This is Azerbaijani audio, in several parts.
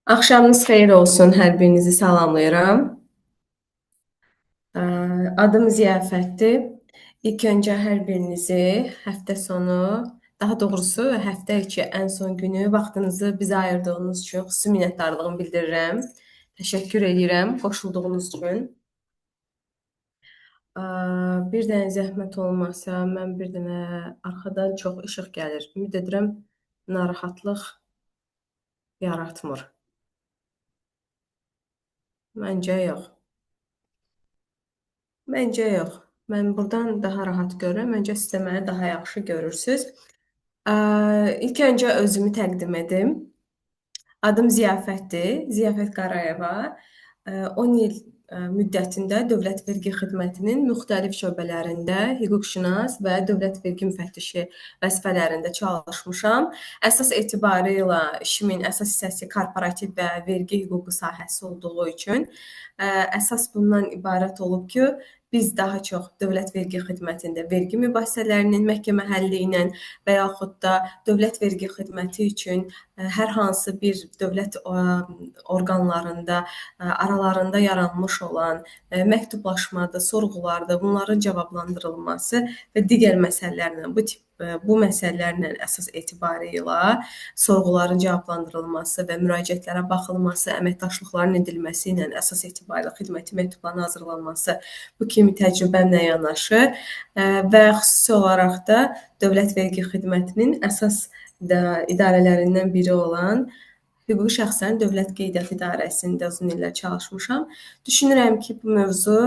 Axşamınız xeyir olsun, hər birinizi salamlayıram. Ə, Adım Ziyafətdir. İlk öncə hər birinizi həftə sonu, daha doğrusu həftə içi ən son günü vaxtınızı bizə ayırdığınız üçün xüsusi minnətdarlığımı bildirirəm. Təşəkkür edirəm qoşulduğunuz üçün. Ə, Bir dənə zəhmət olmasa, mən bir dənə arxadan çox işıq gəlir. Ümid edirəm narahatlıq yaratmır. Məncə yox. Məncə yox. Mən burdan daha rahat görürəm. Məncə siz də məni daha yaxşı görürsüz. Ə, İlk öncə özümü təqdim edim. Adım Ziyafətdir, Ziyafət Qarayeva. 10 il müddətində Dövlət Vergi Xidmətinin müxtəlif şöbələrində hüquqşünas və dövlət vergi müfəttişi vəzifələrində çalışmışam. Əsas etibarıyla işimin əsas hissəsi korporativ və vergi hüququ sahəsi olduğu üçün əsas bundan ibarət olub ki, biz daha çox dövlət vergi xidmətində vergi mübahisələrinin məhkəmə həlli ilə və yaxud da dövlət vergi xidməti üçün hər hansı bir dövlət orqanlarında aralarında yaranmış olan məktublaşmada, sorğularda bunların cavablandırılması və digər məsələlərlə bu məsələlərlə əsas etibarıyla sorğuların cavablandırılması və müraciətlərə baxılması, əməkdaşlıqların edilməsi ilə əsas etibarıyla xidməti məktubların hazırlanması bu kimi təcrübəmlə yanaşı və xüsusi olaraq da Dövlət Vergi Xidmətinin əsas idarələrindən biri olan hüquqi şəxslərin dövlət qeydiyyat idarəsində uzun illər çalışmışam. Düşünürəm ki, bu mövzu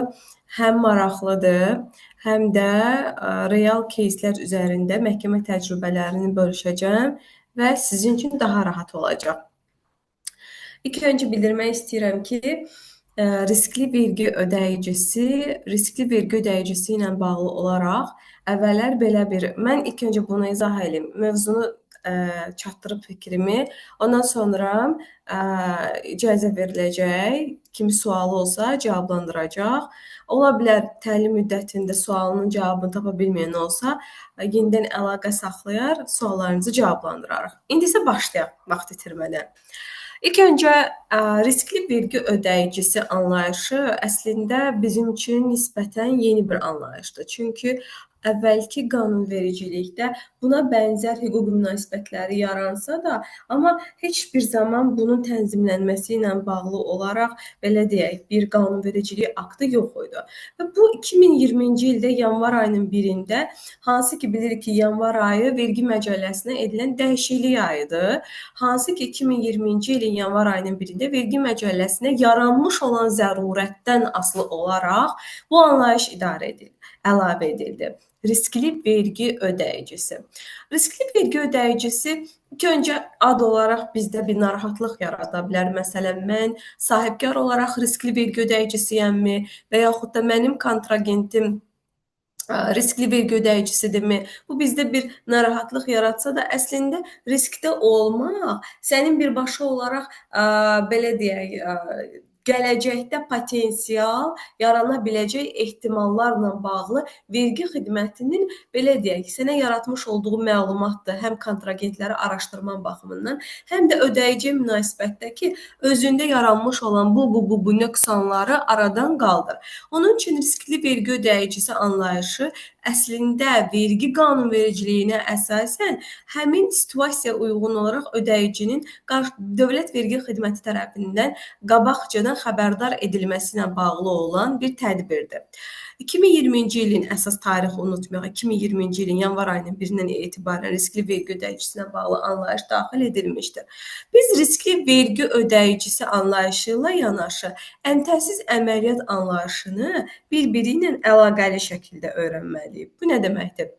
həm maraqlıdır, həm də real кейslər üzərində məhkəmə təcrübələrini bölüşəcəm və sizin üçün daha rahat olacaq. İlk öncə bildirmək istəyirəm ki, riskli vergi ödəyicisi ilə bağlı olaraq əvvəllər belə bir, mən ilk öncə bunu izah edeyim. Mövzunu çatdırıb fikrimi. Ondan sonra icazə veriləcək. Kimi sualı olsa cavablandıracaq. Ola bilər təlim müddətində sualının cavabını tapa bilməyən olsa, yenidən əlaqə saxlayar, suallarınızı cavablandırarıq. İndi isə başlayaq vaxt itirmədən. İlk öncə riskli vergi ödəyicisi anlayışı əslində bizim üçün nisbətən yeni bir anlayışdır. Çünki əvvəlki qanunvericilikdə buna bənzər hüquq münasibətləri yaransa da, amma heç bir zaman bunun tənzimlənməsi ilə bağlı olaraq, belə deyək, bir qanunvericilik aktı yox idi. Və bu 2020-ci ildə yanvar ayının 1-də, hansı ki bilirik ki, yanvar ayı vergi məcəlləsinə edilən dəyişiklik ayıdır. Hansı ki 2020-ci ilin yanvar ayının 1-də vergi məcəlləsinə yaranmış olan zərurətdən asılı olaraq bu anlayış əlavə edildi. Riskli vergi ödəyicisi. Riskli vergi ödəyicisi ilk öncə ad olaraq bizdə bir narahatlıq yarada bilər. Məsələn, mən sahibkar olaraq riskli vergi ödəyicisiyəmmi və yaxud da mənim kontragentim riskli vergi ödəyicisidirmi? Bu bizdə bir narahatlıq yaratsa da, əslində riskdə olmaq sənin birbaşa olaraq belə deyək, gələcəkdə potensial yarana biləcək ehtimallarla bağlı vergi xidmətinin belə deyək, sənə yaratmış olduğu məlumatdır, həm kontragentləri araşdırma baxımından, həm də ödəyici münasibətdəki özündə yaranmış olan bu nöqsanları aradan qaldır. Onun üçün riskli vergi ödəyicisi anlayışı əslində vergi qanunvericiliyinə əsasən həmin situasiyaya uyğun olaraq ödəyicinin dövlət vergi xidməti tərəfindən qabaqcadan xəbərdar edilməsi ilə bağlı olan bir tədbirdir. 2020-ci ilin əsas tarixi unutmayaq, 2020-ci ilin yanvar ayının 1-dən etibarən riskli vergi ödəyicisinə bağlı anlayış daxil edilmişdir. Biz riskli vergi ödəyicisi anlayışı ilə yanaşı əmtəsiz əməliyyat anlayışını bir-biri ilə əlaqəli şəkildə öyrənməliyik. Bu nə deməkdir?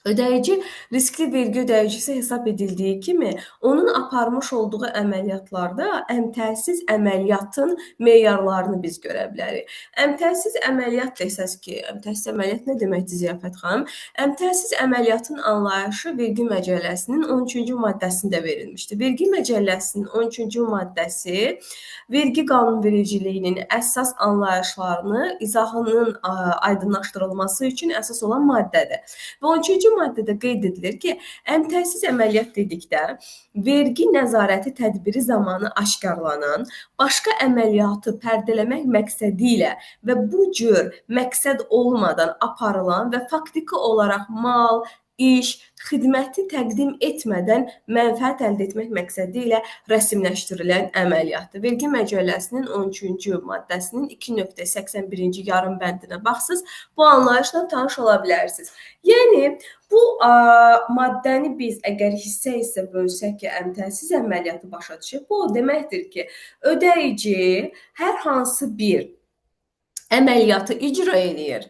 Ödəyici riskli vergi ödəyicisi hesab edildiyi kimi, onun aparmış olduğu əməliyyatlarda əmtəsiz əməliyyatın meyarlarını biz görə bilərik. Əmtəsiz əməliyyat desəz ki, əmtəsiz əməliyyat nə deməkdir Ziyafət xanım? Əmtəsiz əməliyyatın anlayışı vergi məcəlləsinin 13-cü maddəsində verilmişdir. Vergi məcəlləsinin 13-cü maddəsi vergi qanunvericiliyinin əsas anlayışlarını, izahının aydınlaşdırılması üçün əsas olan maddədir. Və 13-cü 4-cü maddədə qeyd edilir ki, əmtəəssiz əməliyyat dedikdə vergi nəzarəti tədbiri zamanı aşkarlanan, başqa əməliyyatı pərdələmək məqsədi ilə və bu cür məqsəd olmadan aparılan və faktiki olaraq mal, iş, xidməti təqdim etmədən mənfəət əldə etmək məqsədi ilə rəsmiləşdirilən əməliyyatdır. Vergi Məcəlləsinin 13-cü maddəsinin 2.81-ci yarım bəndinə baxsız, bu anlayışla tanış ola bilərsiniz. Yəni, bu maddəni biz əgər hissə-hissə bölsək ki, əmtəəssiz əməliyyatı başa düşək, bu o deməkdir ki, ödəyici hər hansı bir əməliyyatı icra edir.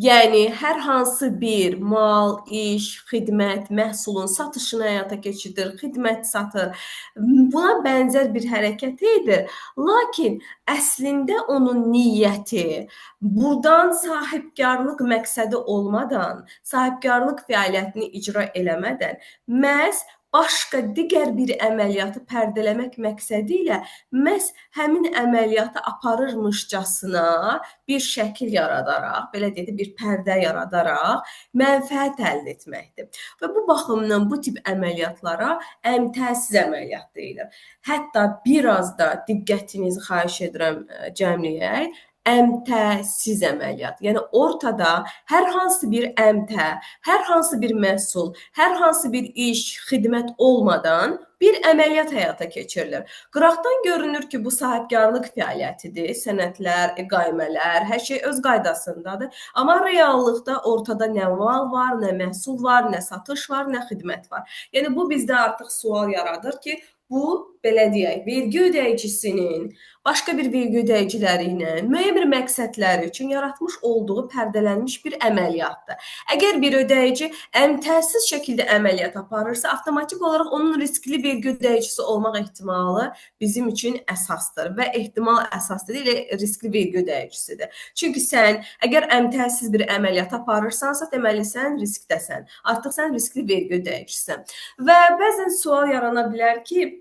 Yəni, hər hansı bir mal, iş, xidmət, məhsulun satışını həyata keçirir, xidmət satır, buna bənzər bir hərəkət edir. Lakin əslində onun niyyəti buradan sahibkarlıq məqsədi olmadan, sahibkarlıq fəaliyyətini icra eləmədən, məhz başqa digər bir əməliyyatı pərdələmək məqsədi ilə məhz həmin əməliyyatı aparırmışcasına bir şəkil yaradaraq, belə deyək də bir pərdə yaradaraq mənfəət əldə etməkdir. Və bu baxımdan bu tip əməliyyatlara əmtəəssiz əməliyyat deyilir. Hətta biraz da diqqətinizi xahiş edirəm cəmləyək. Əmtəəssiz əməliyyat. Yəni, ortada hər hansı bir əmtə, hər hansı bir məhsul, hər hansı bir iş, xidmət olmadan bir əməliyyat həyata keçirilir. Qıraqdan görünür ki, bu sahibkarlıq fəaliyyətidir, sənədlər, qaymələr, hər şey öz qaydasındadır. Amma reallıqda ortada nə mal var, nə məhsul var, nə satış var, nə xidmət var. Yəni, bu bizdə artıq sual yaradır ki, bu, belə deyək, vergi ödəyicisinin başqa bir vergi ödəyiciləri ilə müəyyən bir məqsədləri üçün yaratmış olduğu pərdələnmiş bir əməliyyatdır. Əgər bir ödəyici əmtəəssiz şəkildə əməliyyat aparırsa, avtomatik olaraq onun riskli vergi ödəyicisi olmaq ehtimalı bizim üçün əsasdır və ehtimal əsasdır, elə riskli vergi ödəyicisidir. Çünki sən əgər əmtəəssiz bir əməliyyat aparırsansa, deməli sən riskdəsən. Artıq sən riskli vergi ödəyicisisən. Və bəzən sual yarana bilər ki,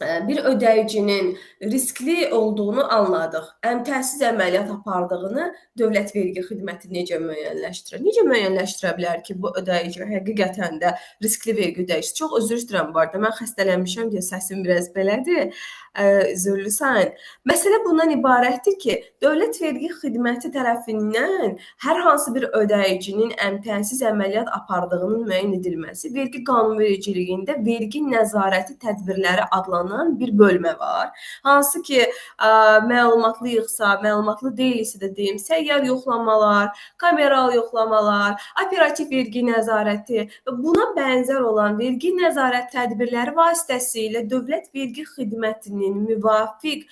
bir ödəyicinin riskli olduğunu anladıq. Əmtəəssiz əməliyyat apardığını dövlət vergi xidməti necə müəyyənləşdirir? Necə müəyyənləşdirə bilər ki, bu ödəyici həqiqətən də riskli vergi ödəyicisi? Çox üzr istəyirəm bu arada. Mən xəstələnmişəm deyə səsim biraz belədir. Üzürlüsən. Məsələ bundan ibarətdir ki, dövlət vergi xidməti tərəfindən hər hansı bir ödəyicinin əmtəəssiz əməliyyat apardığının müəyyən edilməsi vergi qanunvericiliyində vergi nəzarəti tədbirləri adlanan bir bölmə var. Hansı ki, məlumatlıyıqsa, məlumatlı deyilsə də deyim, səyyar yoxlamalar, kameral yoxlamalar, operativ vergi nəzarəti və buna bənzər olan vergi nəzarət tədbirləri vasitəsilə dövlət vergi xidmətinin müvafiq,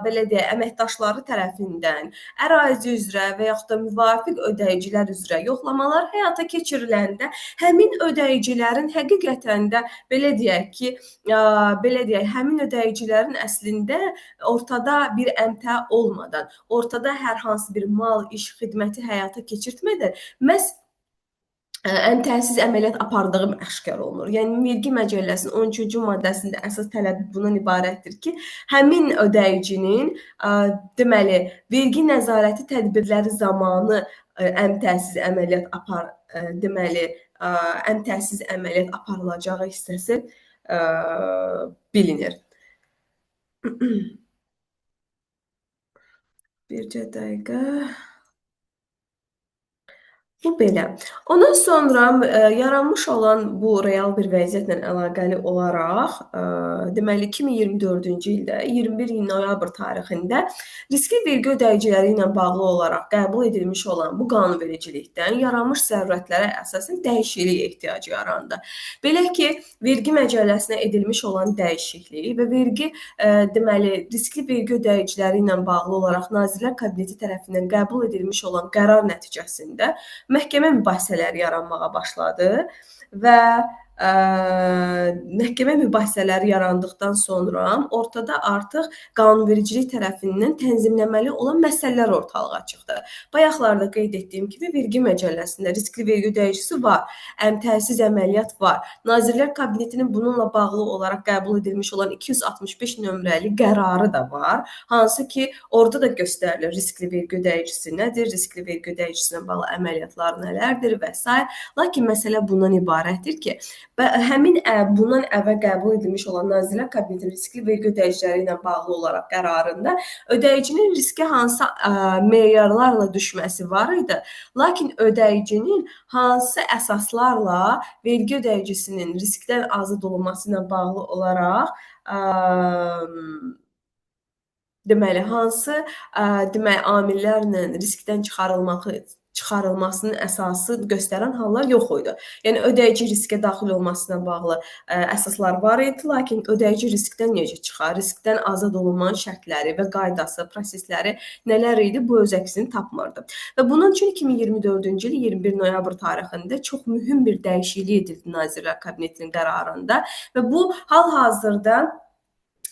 belə deyək, əməkdaşları tərəfindən ərazi üzrə və yaxud da müvafiq ödəyicilər üzrə yoxlamalar həyata keçiriləndə həmin ödəyicilərin həqiqətən də belə deyək ki, həmin ödəyicilərin əslində ortada bir əmtə olmadan, ortada hər hansı bir mal, iş, xidməti həyata keçirtmədən məhz əmtəəssiz əməliyyat apardığı aşkar olunur. Yəni, Vergi Məcəlləsinin 13-cü maddəsində əsas tələbi bundan ibarətdir ki, həmin ödəyicinin deməli, vergi nəzarəti tədbirləri zamanı əmtəəssiz əməliyyat aparılacağı hissəsi bilinir. Bircə dəqiqə. Bu belə. Ondan sonra yaranmış olan bu real bir vəziyyətlə əlaqəli olaraq, deməli 2024-cü ildə 21 noyabr tarixində riskli vergi ödəyiciləri ilə bağlı olaraq qəbul edilmiş olan bu qanunvericilikdən yaranmış zərurətlərə əsasən dəyişiklik ehtiyacı yarandı. Belə ki, Vergi Məcəlləsinə edilmiş olan dəyişiklik və deməli riskli vergi ödəyiciləri ilə bağlı olaraq Nazirlər Kabineti tərəfindən qəbul edilmiş olan qərar nəticəsində məhkəmə mübahisələri yaranmağa başladı və ə, məhkəmə mübahisələri yarandıqdan sonra ortada artıq qanunvericilik tərəfindən tənzimləməli olan məsələlər ortalığa çıxdı. Bayaqlarda qeyd etdiyim kimi vergi məcəlləsində riskli vergi ödəyicisi var, təsiz əməliyyat var. Nazirlər Kabinetinin bununla bağlı olaraq qəbul edilmiş olan 265 nömrəli qərarı da var. Hansı ki, orada da göstərilir riskli vergi ödəyicisi nədir, riskli vergi ödəyicisinə bağlı əməliyyatlar nələrdir və s. Lakin məsələ bundan ibarətdir ki, həmin bundan əvvəl qəbul edilmiş olan Nazirlər Kabinetinin riskli vergi ödəyiciləri ilə bağlı olaraq qərarında ödəyicinin riskə hansı meyarlarla düşməsi var idi. Lakin ödəyicinin hansı əsaslarla vergi ödəyicisinin riskdən azad olunması ilə bağlı olaraq deməli, hansı deməli, amillərlə riskdən çıxarılmasının əsası göstərən hallar yox idi. Yəni, ödəyici riskə daxil olmasına bağlı əsaslar var idi, lakin ödəyici riskdən necə çıxar, riskdən azad olunmanın şərtləri və qaydası, prosesləri nələr idi, bu öz əksini tapmırdı. Və bunun üçün 2024-cü il 21 noyabr tarixində çox mühüm bir dəyişiklik edildi Nazirlər Kabinetinin qərarında və bu hal-hazırda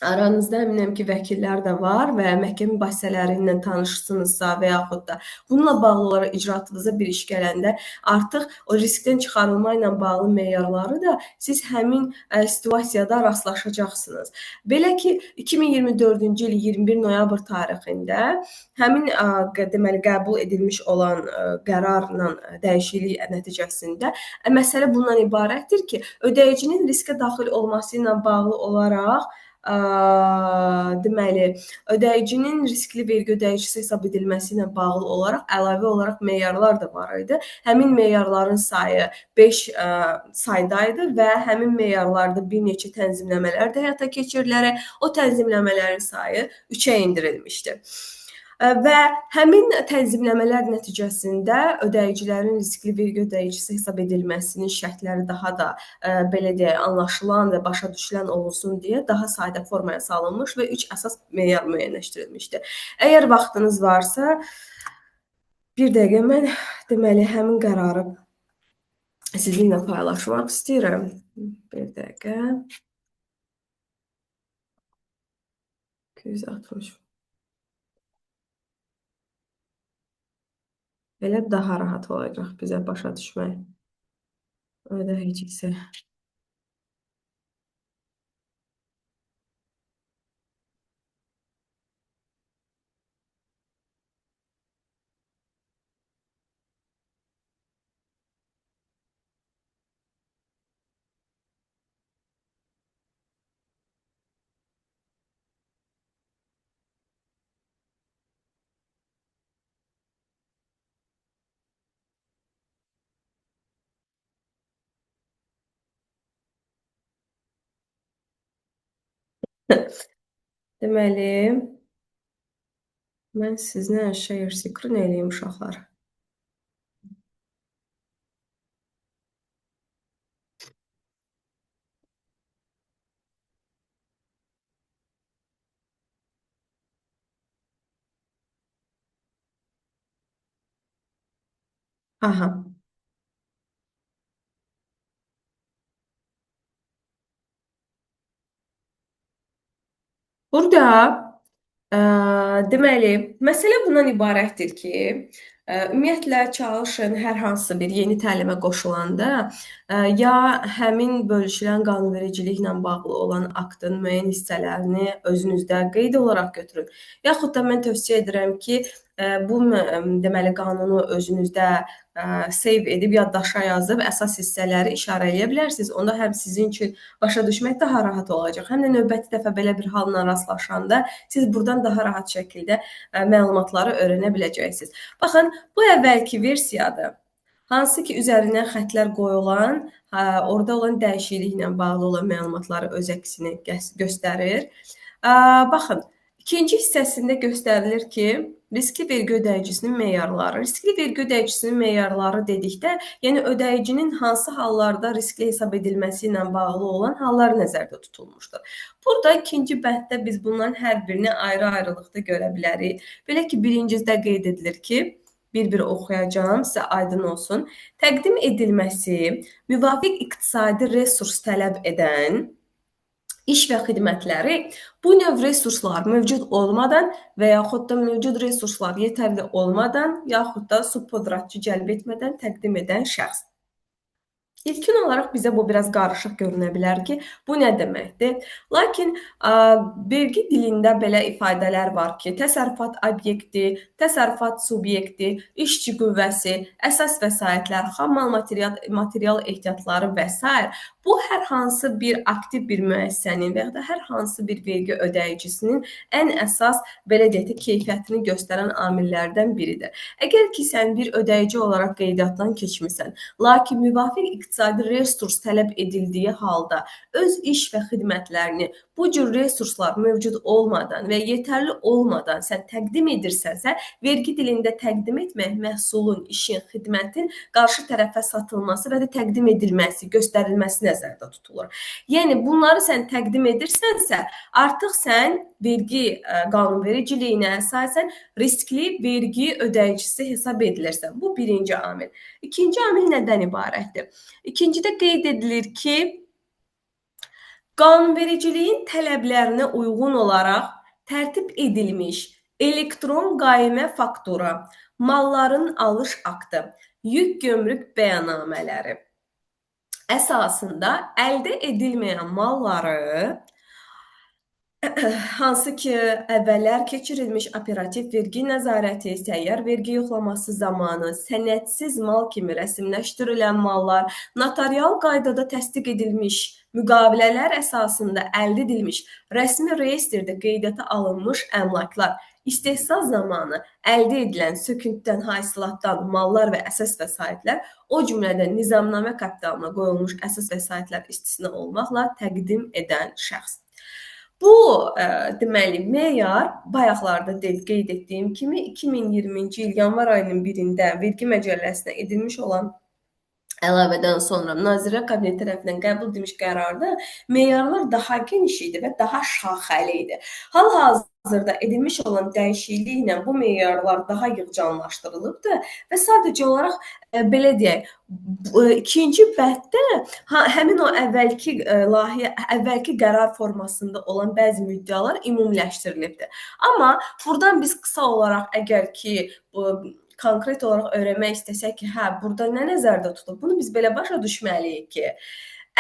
aranızda əminəm ki, vəkillər də var və məhkəmə mübahisələri ilə tanışsınızsa və yaxud da bununla bağlı olaraq icraatınıza bir iş gələndə artıq o riskdən çıxarılma ilə bağlı meyarları da siz həmin situasiyada rastlaşacaqsınız. Belə ki, 2024-cü il 21 noyabr tarixində həmin deməli qəbul edilmiş olan qərarla dəyişiklik nəticəsində məsələ bundan ibarətdir ki, ödəyicinin riskə daxil olması ilə bağlı olaraq deməli, ödəyicinin riskli vergi ödəyicisi hesab edilməsi ilə bağlı olaraq əlavə olaraq meyarlar da var idi. Həmin meyarların sayı 5 saydaydı və həmin meyarlarda bir neçə tənzimləmələr də həyata keçirilərək o tənzimləmələrin sayı 3-ə endirilmişdi. Və həmin tənzimləmələr nəticəsində ödəyicilərin riskli vergi ödəyicisi hesab edilməsinin şərtləri daha da belə deyək, anlaşılan və başa düşülən olsun deyə daha sadə formaya salınmış və 3 əsas meyar müəyyənləşdirilmişdi. Əgər vaxtınız varsa, bir dəqiqə mən deməli həmin qərarı sizinlə paylaşmaq istəyirəm. Bir dəqiqə. 260. Belə daha rahat olacaq bizə başa düşmək. Ödəyicisi. Deməli, mən sizinlə share screen eləyim uşaqlar. Aha. Burada deməli, məsələ bundan ibarətdir ki, ümumiyyətlə çalışın hər hansı bir yeni təlimə qoşulanda ya həmin bölüşülən qanunvericiliklə bağlı olan aktın müəyyən hissələrini özünüzdə qeyd olaraq götürün. Yaxud da mən tövsiyə edirəm ki, bu deməli qanunu özünüzdə save edib yaddaşa yazıb əsas hissələri işarə edə bilərsiniz. Onda həm sizin üçün başa düşmək daha rahat olacaq. Həm də növbəti dəfə belə bir halla rastlaşanda siz buradan daha rahat şəkildə məlumatları öyrənə biləcəksiniz. Baxın, bu əvvəlki versiyadır. Hansı ki, üzərindən xətlər qoyulan, orada olan dəyişikliklə bağlı olan məlumatları öz əksini göstərir. Baxın, ikinci hissəsində göstərilir ki, riskli vergi ödəyicisinin meyarları. Riskli vergi ödəyicisinin meyarları dedikdə, yəni ödəyicinin hansı hallarda riskli hesab edilməsi ilə bağlı olan hallar nəzərdə tutulmuşdur. Burada ikinci bənddə biz bunların hər birini ayrı-ayrılıqda görə bilərik. Belə ki, birincidə qeyd edilir ki, bir-bir oxuyacağım, sizə aydın olsun. Təqdim edilməsi müvafiq iqtisadi resurs tələb edən iş və xidmətləri bu növ resurslar mövcud olmadan və yaxud da mövcud resurslar yetərli olmadan, yaxud da subpodratçı cəlb etmədən təqdim edən şəxs. İlkin olaraq bizə bu biraz qarışıq görünə bilər ki, bu nə deməkdir? Lakin vergi dilində belə ifadələr var ki, təsərrüfat obyekti, təsərrüfat subyekti, işçi qüvvəsi, əsas vəsaitlər, xammal material ehtiyatları və s. Bu hər hansı bir aktiv bir müəssisənin və ya da hər hansı bir vergi ödəyicisinin ən əsas belə deyək ki, keyfiyyətini göstərən amillərdən biridir. Əgər ki, sən bir ödəyici olaraq qeydiyyatdan keçmisən, lakin müvafiq iqtisadi resurs tələb edildiyi halda öz iş və xidmətlərini bu cür resurslar mövcud olmadan və yetərli olmadan sən təqdim edirsənsə, vergi dilində təqdim etmək məhsulun, işin, xidmətin qarşı tərəfə satılması və də təqdim edilməsi, göstərilməsi nəzərdə tutulur. Yəni, bunları sən təqdim edirsənsə, artıq sən vergi qanunvericiliyinə əsasən riskli vergi ödəyicisi hesab edilirsən. Bu birinci amil. İkinci amil nədən ibarətdir? İkincidə qeyd edilir ki, qanunvericiliyin tələblərinə uyğun olaraq tərtib edilmiş elektron qaymə faktura, malların alış aktı, yük gömrük bəyannamələri əsasında əldə edilməyən malları hansı ki, əvvəllər keçirilmiş operativ vergi nəzarəti, səyyar vergi yoxlaması zamanı sənədsiz mal kimi rəsmiləşdirilən mallar, notarial qaydada təsdiq edilmiş müqavilələr əsasında əldə edilmiş rəsmi reyestrdə qeydiyyata alınmış əmlaklar, istehsal zamanı əldə edilən söküntüdən, hasilatdan mallar və əsas vəsaitlər, o cümlədən nizamnamə kapitalına qoyulmuş əsas vəsaitlər istisna olmaqla təqdim edən şəxs. Bu, deməli, meyar bayaqlarda qeyd etdiyim kimi 2020-ci il yanvar ayının 1-də vergi məcəlləsinə edilmiş olan əlavədən sonra Nazirə Kabineti tərəfindən qəbul edilmiş qərarda meyarlar daha geniş idi və daha şaxəli idi. Hal-hazırda edilmiş olan dəyişikliklə bu meyarlar daha yığcanlaşdırılıbdır və sadəcə olaraq belə deyək, ikinci bənddə həmin o əvvəlki layihə, əvvəlki qərar formasında olan bəzi müddəalar ümumiləşdirilibdir. Amma buradan biz qısa olaraq əgər ki, konkret olaraq öyrənmək istəsək ki, burada nə nəzərdə tutulub? Bunu biz belə başa düşməliyik ki,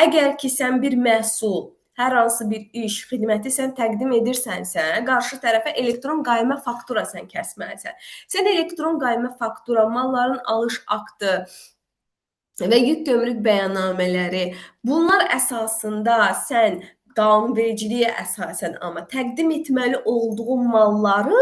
əgər ki, sən bir məhsul, hər hansı bir iş, xidməti sən təqdim edirsənsə, qarşı tərəfə elektron qaymə faktura sən kəsməlisən. Sən elektron qaymə faktura, malların alış aktı və yük gömrük bəyannamələri, bunlar əsasında sən qanunvericiliyə əsasən amma təqdim etməli olduğu malları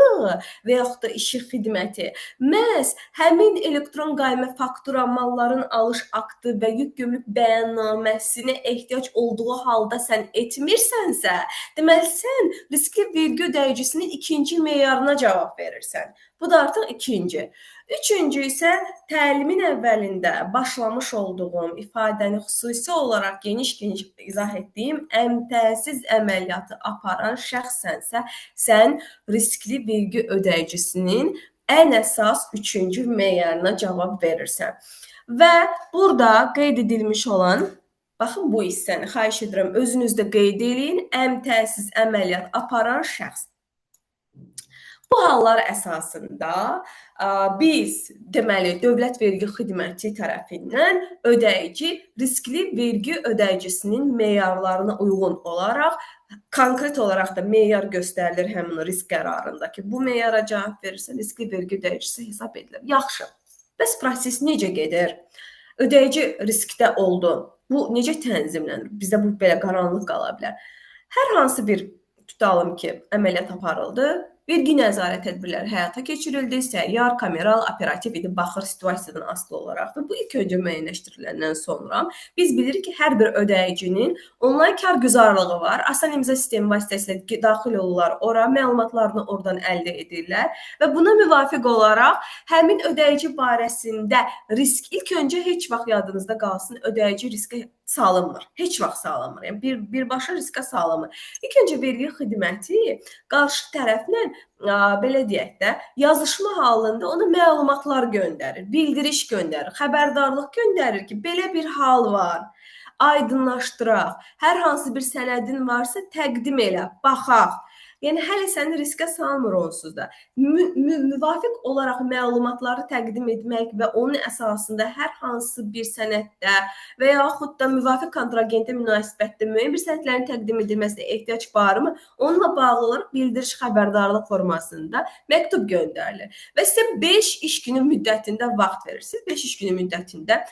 və yaxud da işi xidməti məhz həmin elektron qaymə faktura, malların alış aktı və yük gömrük bəyannaməsinə ehtiyac olduğu halda sən etmirsənsə, deməli sən riskli vergi ödəyicisinin ikinci meyarına cavab verirsən. Bu da artıq ikinci. Üçüncü isə təlimin əvvəlində başlamış olduğum ifadəni xüsusi olaraq geniş-geniş izah etdiyim əmtəsiz əməliyyatı aparan şəxsənsə, sən riskli vergi ödəyicisinin ən əsas üçüncü meyarına cavab verirsən. Və burada qeyd edilmiş olan, baxın bu hissəni, xahiş edirəm, özünüzdə qeyd edin, əmtəsiz əməliyyat aparan şəxs. Bu hallar əsasında biz, deməli, Dövlət Vergi Xidməti tərəfindən ödəyici riskli vergi ödəyicisinin meyarlarına uyğun olaraq, konkret olaraq da meyar göstərilir həmin risk qərarında ki, bu meyara cavab verirsə, riskli vergi ödəyicisi hesab edilir. Yaxşı, bəs proses necə gedir? Ödəyici riskdə oldu. Bu necə tənzimlənir? Bizdə bu belə qaranlıq qala bilər. Hər hansı bir tutalım ki, əməliyyat aparıldı, vergi nəzarət tədbirləri həyata keçirildi, səyyar, kameral, operativ idi, baxır situasiyadan asılı olaraq və bu ilk öncə müəyyənləşdiriləndən sonra biz bilirik ki, hər bir ödəyicinin onlayn kargüzarlığı var, asan imza sistemi vasitəsilə daxil olurlar ora, məlumatlarını oradan əldə edirlər və buna müvafiq olaraq həmin ödəyici barəsində risk, ilk öncə heç vaxt yadınızda qalsın, ödəyici riskə salınmır. Heç vaxt salınmır. Yəni birbaşa riskə salınmır. İlk öncə vergi xidməti qarşı tərəflə belə deyək də, yazışma halında ona məlumatlar göndərir, bildiriş göndərir, xəbərdarlıq göndərir ki, belə bir hal var. Aydınlaşdıraq. Hər hansı bir sənədin varsa təqdim elə, baxaq. Yəni hələ səni riskə salmır onsuz da. Müvafiq olaraq məlumatları təqdim etmək və onun əsasında hər hansı bir sənəddə və yaxud da müvafiq kontragentə münasibətdə müəyyən bir sənədlərin təqdim edilməsinə ehtiyac varmı? Onunla bağlı olaraq bildiriş xəbərdarlıq formasında məktub göndərilir və sizə 5 iş günü müddətində vaxt verirsiniz. 5 iş günü müddətində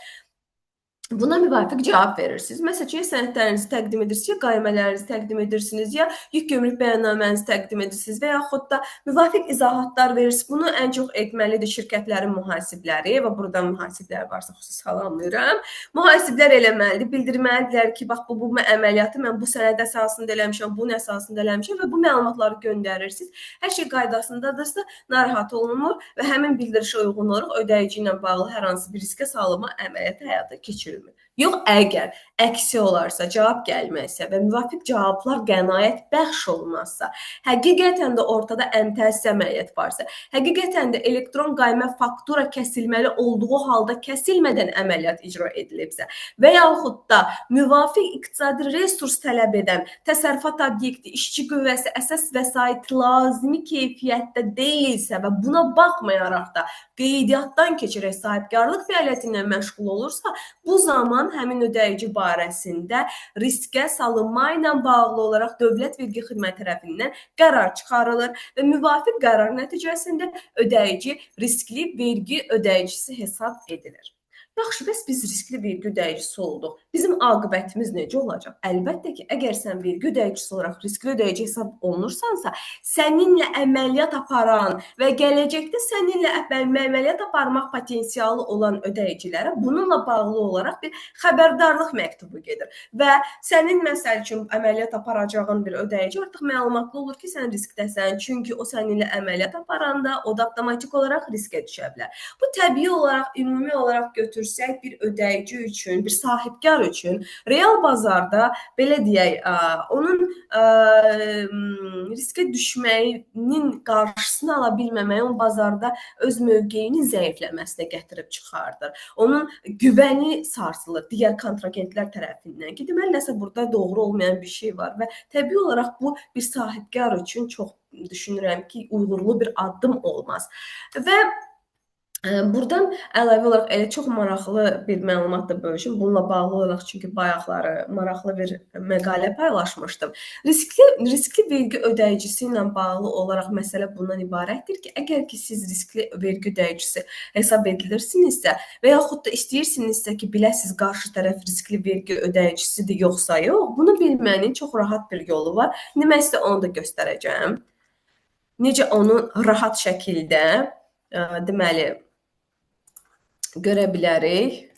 buna müvafiq cavab verirsiniz. Məsələn, ya sənədlərinizi təqdim edirsiniz, ya qaymələrinizi təqdim edirsiniz, ya yük gömrük bəyannamənizi təqdim edirsiniz və yaxud da müvafiq izahatlar verirsiniz. Bunu ən çox etməlidir şirkətlərin mühasibləri və burada mühasiblər varsa xüsusi salamlayıram. Mühasiblər eləməlidir, bildirməlidirlər ki, bax bu əməliyyatı mən bu sənəd əsasında eləmişəm, bunun əsasında eləmişəm və bu məlumatları göndərirsiniz. Hər şey qaydasındadırsa narahat olunmur və həmin bildirişə uyğun olaraq ödəyici ilə bağlı hər hansı bir riskə salınma əməliyyatı həyata keçirilir. Yox, əgər əksi olarsa, cavab gəlməzsə və müvafiq cavablar qənaət bəxş olmazsa, həqiqətən də ortada əmtəz əməliyyat varsa, həqiqətən də elektron qaymə faktura kəsilməli olduğu halda kəsilmədən əməliyyat icra edilibsə və yaxud da müvafiq iqtisadi resurs tələb edən təsərrüfat obyekti, işçi qüvvəsi, əsas vəsait lazımi keyfiyyətdə deyilsə və buna baxmayaraq da qeydiyyatdan keçərək sahibkarlıq fəaliyyəti ilə məşğul olursa, bu zaman həmin ödəyici barəsində riskə salınma ilə bağlı olaraq Dövlət Vergi Xidməti tərəfindən qərar çıxarılır və müvafiq qərar nəticəsində ödəyici riskli vergi ödəyicisi hesab edilir. Yaxşı, bəs biz riskli vergi ödəyicisi olduq. Bizim aqibətimiz necə olacaq? Əlbəttə ki, əgər sən vergi ödəyicisi olaraq riskli ödəyici hesab olunursansa, səninlə əməliyyat aparan və gələcəkdə səninlə əməliyyat aparmaq potensialı olan ödəyicilərə bununla bağlı olaraq bir xəbərdarlıq məktubu gedir. Və sənin məsəl üçün əməliyyat aparacağın bir ödəyici artıq məlumatlı olur ki, sən riskdəsən. Çünki o səninlə əməliyyat aparanda o da avtomatik olaraq riskə düşə bilər. Bu təbii olaraq, ümumi olaraq götürsək bir ödəyici üçün, bir sahibkar üçün real bazarda belə deyək, onun riskə düşməyinin qarşısını ala bilməməyi onun bazarda öz mövqeyinin zəifləməsinə gətirib çıxardır. Onun güvəni sarsılır digər kontragentlər tərəfindən ki, deməli nəsə burada doğru olmayan bir şey var və təbii olaraq bu bir sahibkar üçün çox düşünürəm ki, uğurlu bir addım olmaz. Və buradan əlavə olaraq elə çox maraqlı bir məlumat da bölüşüm. Bununla bağlı olaraq çünki bayaqları maraqlı bir məqalə paylaşmışdım. Riskli vergi ödəyicisi ilə bağlı olaraq məsələ bundan ibarətdir ki, əgər ki siz riskli vergi ödəyicisi hesab edilirsinizsə və yaxud da istəyirsinizsə ki, biləsiniz qarşı tərəf riskli vergi ödəyicisidir yoxsa yox, bunu bilmənin çox rahat bir yolu var. İndi mən sizə onu da göstərəcəm. Necə onu rahat şəkildə deməli görə bilərik.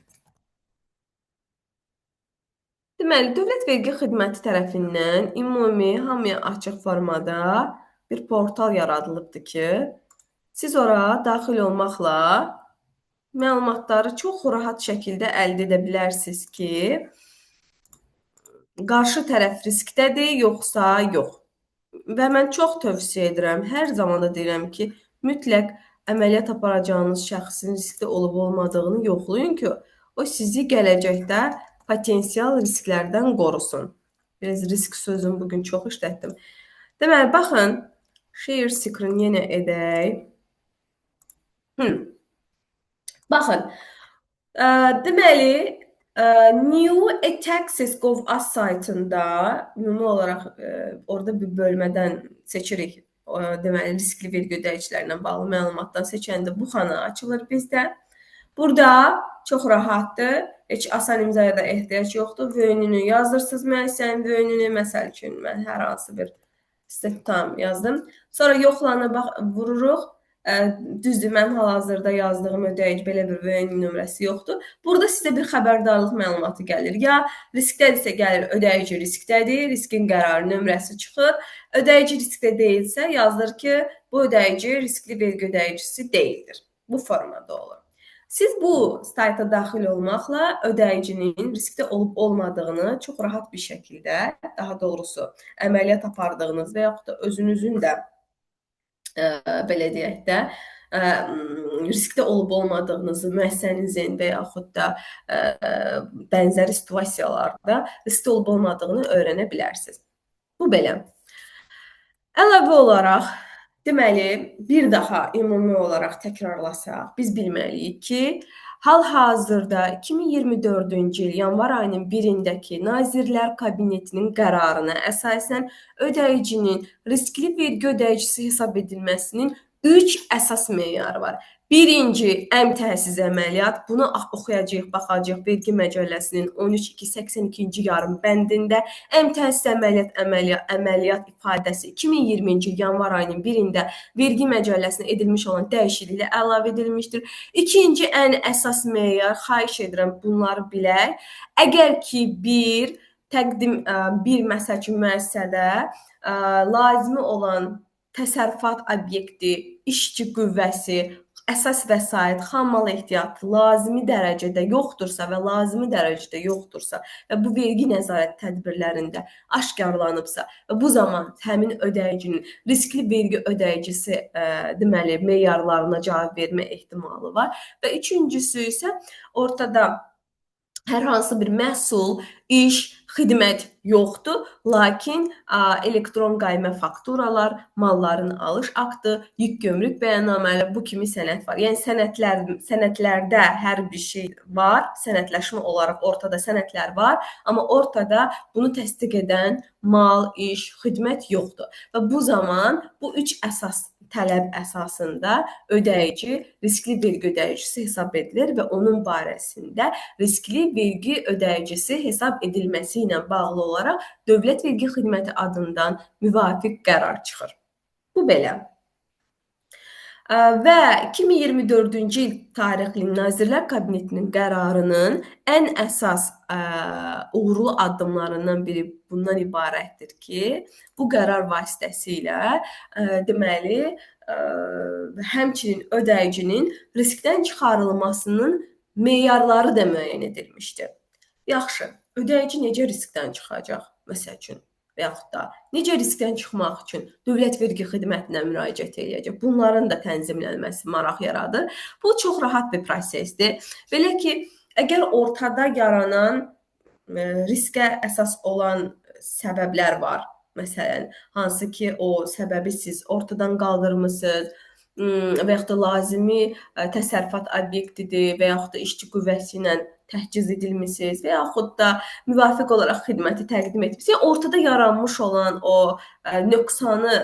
Deməli, Dövlət Vergi Xidməti tərəfindən ümumi, hamıya açıq formada bir portal yaradılıbdır ki, siz ora daxil olmaqla məlumatları çox rahat şəkildə əldə edə bilərsiniz ki, qarşı tərəf riskdədir, yoxsa yox. Və mən çox tövsiyə edirəm, hər zaman da deyirəm ki, mütləq əməliyyat aparacağınız şəxsin riskli olub-olmadığını yoxlayın ki, o sizi gələcəkdə potensial risklərdən qorusun. Biraz risk sözünü bugün çox işlətdim. Deməli, baxın, share screen yenə edək. Baxın, deməli, New e-Taxes.gov.az saytında ümumi olaraq orada bir bölmədən seçirik. Deməli, riskli vergi ödəyicilərlə bağlı məlumatdan seçəndə bu xana açılır bizdə. Burada çox rahatdır. Heç asan imzaya da ehtiyac yoxdur. VÖN-ünü yazdırsınız müəssisənin VÖN-ünü. Məsəl üçün, mən hər hansı bir istihdam yazdım. Sonra yoxlanı vururuq. Düzdür, mənim hal-hazırda yazdığım ödəyici belə bir VÖN nömrəsi yoxdur. Burada sizə bir xəbərdarlıq məlumatı gəlir. Ya riskdədirsə gəlir, ödəyici riskdədir, riskin qərarı nömrəsi çıxır. Ödəyici riskdə deyilsə yazılır ki, bu ödəyici riskli vergi ödəyicisi deyildir. Bu formada olur. Siz bu sayta daxil olmaqla ödəyicinin riskdə olub-olmadığını çox rahat bir şəkildə, daha doğrusu əməliyyat apardığınız və yaxud da özünüzün də belə deyək də, riskdə olub-olmadığınızı müəssisənizin və yaxud da bənzəri situasiyalarda riskdə olub-olmadığını öyrənə bilərsiniz. Bu belə. Əlavə olaraq, deməli, bir daha ümumi olaraq təkrarlasaq, biz bilməliyik ki, hal-hazırda 2024-cü il yanvar ayının 1-dəki Nazirlər Kabinetinin qərarına əsasən ödəyicinin riskli vergi ödəyicisi hesab edilməsinin 3 əsas meyarı var. Birinci, ən təsiz əməliyyat. Bunu oxuyacağıq, baxacağıq Vergi Məcəlləsinin 13.282-ci yarım bəndində. Ən təsiz əməliyyat ifadəsi 2020-ci il yanvar ayının 1-də Vergi Məcəlləsinə edilmiş olan dəyişikliklə əlavə edilmişdir. İkinci, ən əsas meyar, xahiş edirəm bunları bilək. Əgər ki, bir məsəl üçün müəssisədə lazımi olan təsərrüfat obyekti, işçi qüvvəsi, əsas vəsait, xammal ehtiyatı lazımi dərəcədə yoxdursa və lazımi dərəcədə yoxdursa və bu vergi nəzarət tədbirlərində aşkarlanıbsa və bu zaman həmin ödəyicinin riskli vergi ödəyicisi deməli meyarlarına cavab vermə ehtimalı var və üçüncüsü isə ortada hər hansı bir məhsul, iş, xidmət yoxdur, lakin elektron qaymə fakturalar, malların alış aktı, yük gömrük bəyannamələri bu kimi sənəd var. Yəni sənədlərdə hər bir şey var, sənədləşmə olaraq ortada sənədlər var, amma ortada bunu təsdiq edən mal, iş, xidmət yoxdur. Və bu zaman bu üç əsas tələb əsasında ödəyici riskli vergi ödəyicisi hesab edilir və onun barəsində riskli vergi ödəyicisi hesab edilməsi ilə bağlı olaraq Dövlət Vergi Xidməti adından müvafiq qərar çıxır. Bu belə. Və 2024-cü il tarixli Nazirlər Kabinetinin qərarının ən əsas uğurlu addımlarından biri bundan ibarətdir ki, bu qərar vasitəsilə deməli həmçinin ödəyicinin riskdən çıxarılmasının meyarları da müəyyən edilmişdir. Yaxşı, ödəyici necə riskdən çıxacaq, məsəl üçün? Və yaxud da necə riskdən çıxmaq üçün Dövlət Vergi Xidmətinə müraciət edəcək? Bunların da tənzimlənməsi maraq yaradır. Bu çox rahat bir prosesdir. Belə ki, əgər ortada yaranan riskə əsas olan səbəblər var, məsələn, hansı ki, o səbəbi siz ortadan qaldırmısınız və yaxud da lazımi təsərrüfat obyektidir və yaxud da işçi qüvvəsi ilə təhciz edilmisiniz və yaxud da müvafiq olaraq xidməti təqdim etmisiniz. Yəni, ortada yaranmış olan o nöqsanı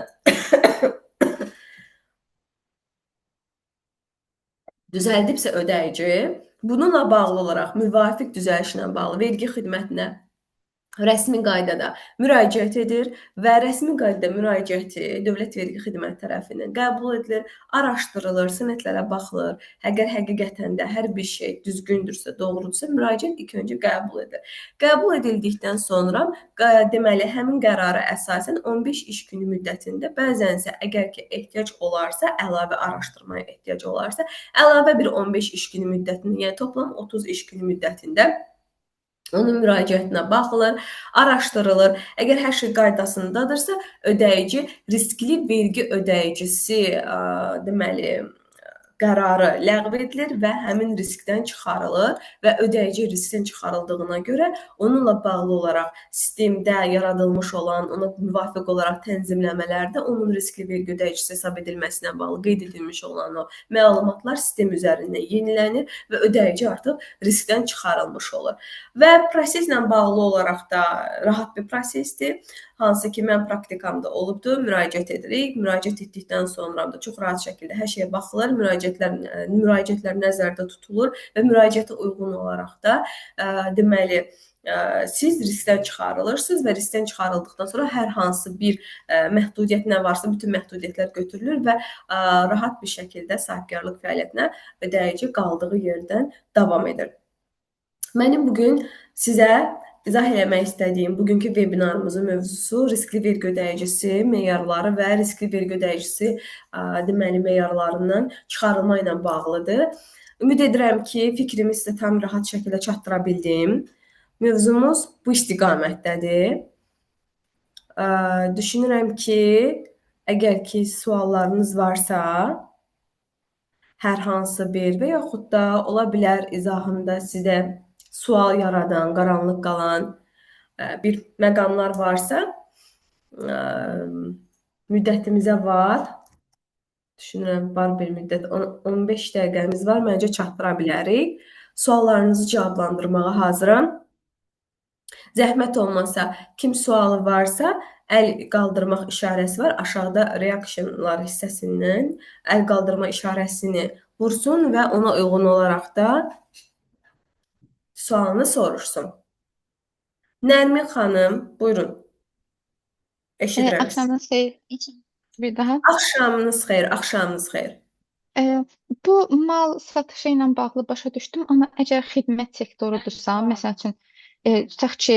düzəldibsə ödəyici, bununla bağlı olaraq müvafiq düzəlişlə bağlı vergi xidmətinə rəsmi qaydada müraciət edir və rəsmi qaydada müraciəti Dövlət Vergi Xidməti tərəfindən qəbul edilir, araşdırılır, sənədlərə baxılır. Əgər həqiqətən də hər bir şey düzgündürsə, doğrudursa, müraciət ilk öncə qəbul edilir. Qəbul edildikdən sonra deməli həmin qərara əsasən 15 iş günü müddətində, bəzənsə əgər ki ehtiyac olarsa, əlavə araşdırmaya ehtiyac olarsa, əlavə bir 15 iş günü müddətində, yəni toplam 30 iş günü müddətində onun müraciətinə baxılır, araşdırılır. Əgər hər şey qaydasındadırsa, ödəyici riskli vergi ödəyicisi deməli qərarı ləğv edilir və həmin riskdən çıxarılır və ödəyici riskdən çıxarıldığına görə onunla bağlı olaraq sistemdə yaradılmış olan, ona müvafiq olaraq tənzimləmələrdə onun riskli vergi ödəyicisi hesab edilməsinə bağlı qeyd edilmiş olan o məlumatlar sistem üzərindən yenilənir və ödəyici artıq riskdən çıxarılmış olur. Və proseslə bağlı olaraq da rahat bir prosesdir. Hansı ki, mən praktikamda olubdur, müraciət edirik. Müraciət etdikdən sonra da çox rahat şəkildə hər şeyə baxılır, müraciətlər nəzərdə tutulur və müraciətə uyğun olaraq da deməli, siz riskdən çıxarılırsınız və riskdən çıxarıldıqdan sonra hər hansı bir məhdudiyyət nə varsa, bütün məhdudiyyətlər götürülür və rahat bir şəkildə sahibkarlıq fəaliyyətinə ödəyici qaldığı yerdən davam edir. Mənim bugün sizə İzah eləmək istədiyim bugünkü webinarımızın mövzusu riskli vergi ödəyicisi meyarları və riskli vergi ödəyicisi deməli meyarlarından çıxarılma ilə bağlıdır. Ümid edirəm ki, fikrimi sizə tam rahat şəkildə çatdıra bildim. Mövzumuz bu istiqamətdədir. Düşünürəm ki, əgər ki suallarınız varsa, hər hansı bir və yaxud da ola bilər izahımda sizə sual yaradan, qaranlıq qalan bir məqamlar varsa, müddətimizə var. Düşünürəm, var bir müddət, 15 dəqiqəmiz var, məncə çatdıra bilərik. Suallarınızı cavablandırmağa hazıram. Zəhmət olmasa, kim sualı varsa, əl qaldırmaq işarəsi var. Aşağıda reactionlar hissəsindən əl qaldırma işarəsini vursun və ona uyğun olaraq da sualını soruşsun. Nərmin xanım, buyurun. Eşidirəm sizi. Axşamınız xeyir. Bir daha. Axşamınız xeyir, axşamınız xeyir. Bu mal satışı ilə bağlı başa düşdüm, amma əgər xidmət sektorudursa, məsəl üçün, tutaq ki,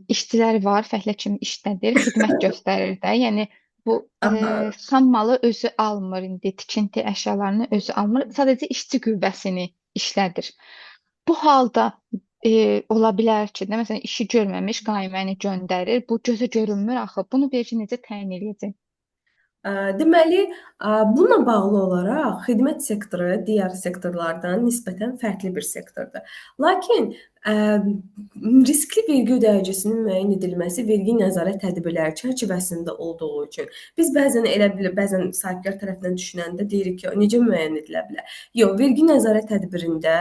işçilər var, fəhlə kimi işlədir, xidmət göstərir də, yəni bu Aha. xam malı özü almır indi, tikinti əşyalarını özü almır, sadəcə işçi qüvvəsini işlədir. Bu halda ola bilər ki, də, məsələn, işi görməmiş qaiməni göndərir, bu gözə görünmür axı. Bunu vergi necə təyin edəcək? Deməli, bununla bağlı olaraq xidmət sektoru digər sektorlardan nisbətən fərqli bir sektordur. Lakin riskli vergi ödəyicisinin müəyyən edilməsi vergi nəzarət tədbirləri çərçivəsində olduğu üçün biz bəzən elə bilir, bəzən sahibkar tərəfindən düşünəndə deyirik ki, necə müəyyən edilə bilər? Yox, vergi nəzarət tədbirində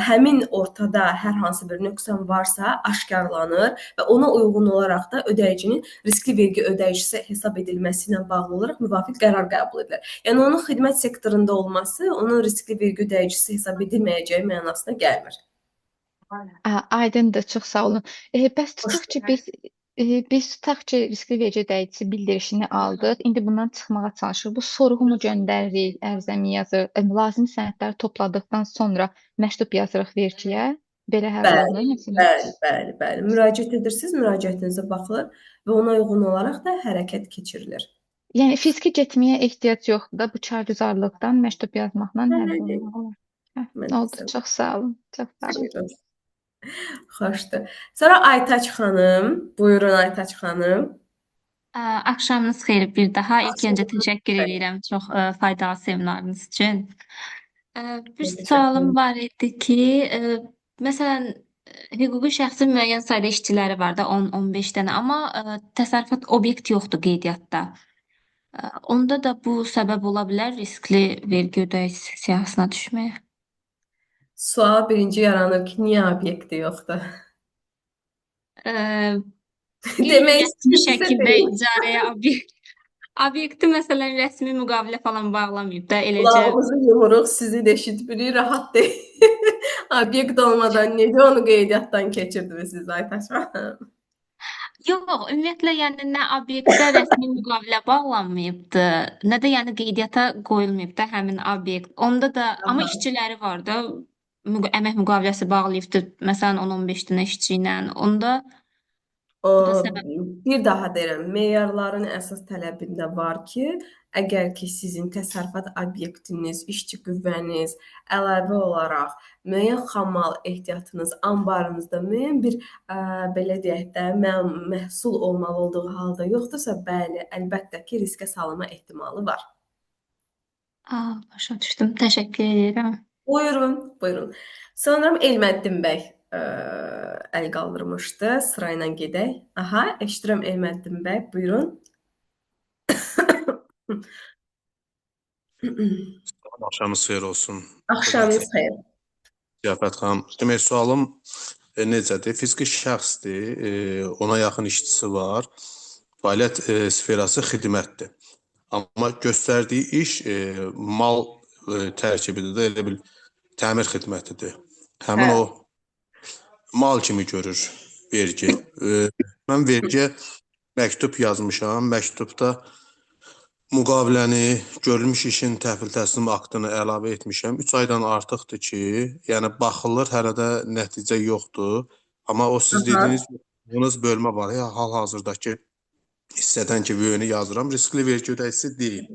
həmin ortada hər hansı bir nöqsan varsa aşkarlanır və ona uyğun olaraq da ödəyicinin riskli vergi ödəyicisi hesab edilməsi ilə bağlı olaraq müvafiq qərar qəbul edilir. Yəni onun xidmət sektorunda olması onun riskli vergi ödəyicisi hesab edilməyəcəyi mənasına gəlmir. Aydındır, çox sağ olun. Bəs tutaq ki, biz tutaq ki, riskli vergi ödəyicisi bildirişini aldıq. İndi bundan çıxmağa çalışırıq. Bu sorğu mu göndəririk, ərizəmi yazır, lazımi sənədləri topladıqdan sonra məktub yazırıq vergiyə. Belə həll Bəli, olunur məsələn. bəli. Müraciət edirsiniz, müraciətinizə baxılır və ona uyğun olaraq da hərəkət keçirilir. Yəni fiziki getməyə ehtiyac yoxdur da, bu kargüzarlıqdan məktub yazmaqla həll Bəli, olunmalı olar. Oldu. məsələn. Çox sağ olun. Çox sağ olun. Buyurun. Xoşdur. Sonra Aytaç xanım, buyurun Aytaç xanım. Axşamınız xeyir bir daha. İlk öncə təşəkkür edirəm çox faydalı seminarınız üçün. Bir sualım var idi ki, məsələn, hüquqi şəxsin müəyyən sayda işçiləri var da 10-15 dənə, amma təsərrüfat obyekt yoxdur qeydiyyatda. Onda da bu səbəb ola bilər riskli vergi ödəyicisi siyahısına düşməyə. Sual birinci yaranır ki, niyə obyekti yoxdur? Demək Rəsmi istəyirsə şəkildə deyil. icarəyə obyekti məsələn rəsmi müqavilə falan bağlamayıb da eləcə. Qulağımızı yumuruq, sizi də eşitmirik, rahat deyil. Obyekt olmadan necə onu qeydiyyatdan keçirdiniz Aytaç xanım? Yox, ümumiyyətlə yəni nə obyektdə rəsmi müqavilə bağlanmayıbdı, nə də yəni qeydiyyata qoyulmayıb da həmin obyekt. Onda da amma işçiləri var da, əmək müqaviləsi bağlayıbdı, məsələn 10-15 dənə işçi ilə. Onda O, bu da səbəb. bir daha deyirəm, meyarların əsas tələbində var ki, əgər ki sizin təsərrüfat obyektiniz, işçi qüvvəniz əlavə olaraq müəyyən xammal ehtiyatınız anbarınızda müəyyən bir belə deyək də məhsul olmalı olduğu halda yoxdursa, bəli, əlbəttə ki, riskə salınma ehtimalı var. Başa düşdüm. Təşəkkür edirəm. Buyurun. Sanırım Elməddin bəy əl qaldırmışdı. Sırayla gedək. Aha, eşidirəm Elməddin bəy. Buyurun. Axşamınız xeyir olsun. Axşamınız xeyir. Ziyafət xanım. Demək, sualım necədir? Fiziki şəxsdir, ona yaxın işçisi var. Fəaliyyət sferası xidmətdir. Amma göstərdiyi iş mal tərkibidir də, elə bil təmir xidmətidir. Həmin o mal kimi görür vergi. Mən vergiyə məktub yazmışam. Məktubda müqaviləni, görülmüş işin təhvil təslim aktını əlavə etmişəm. 3 aydan artıqdır ki, yəni baxılır, hələ də nəticə yoxdur. Amma o siz dediyiniz bölmə var ya, hal-hazırdakı hissədən ki, vöyünü yazıram, riskli vergi ödəyicisi deyil.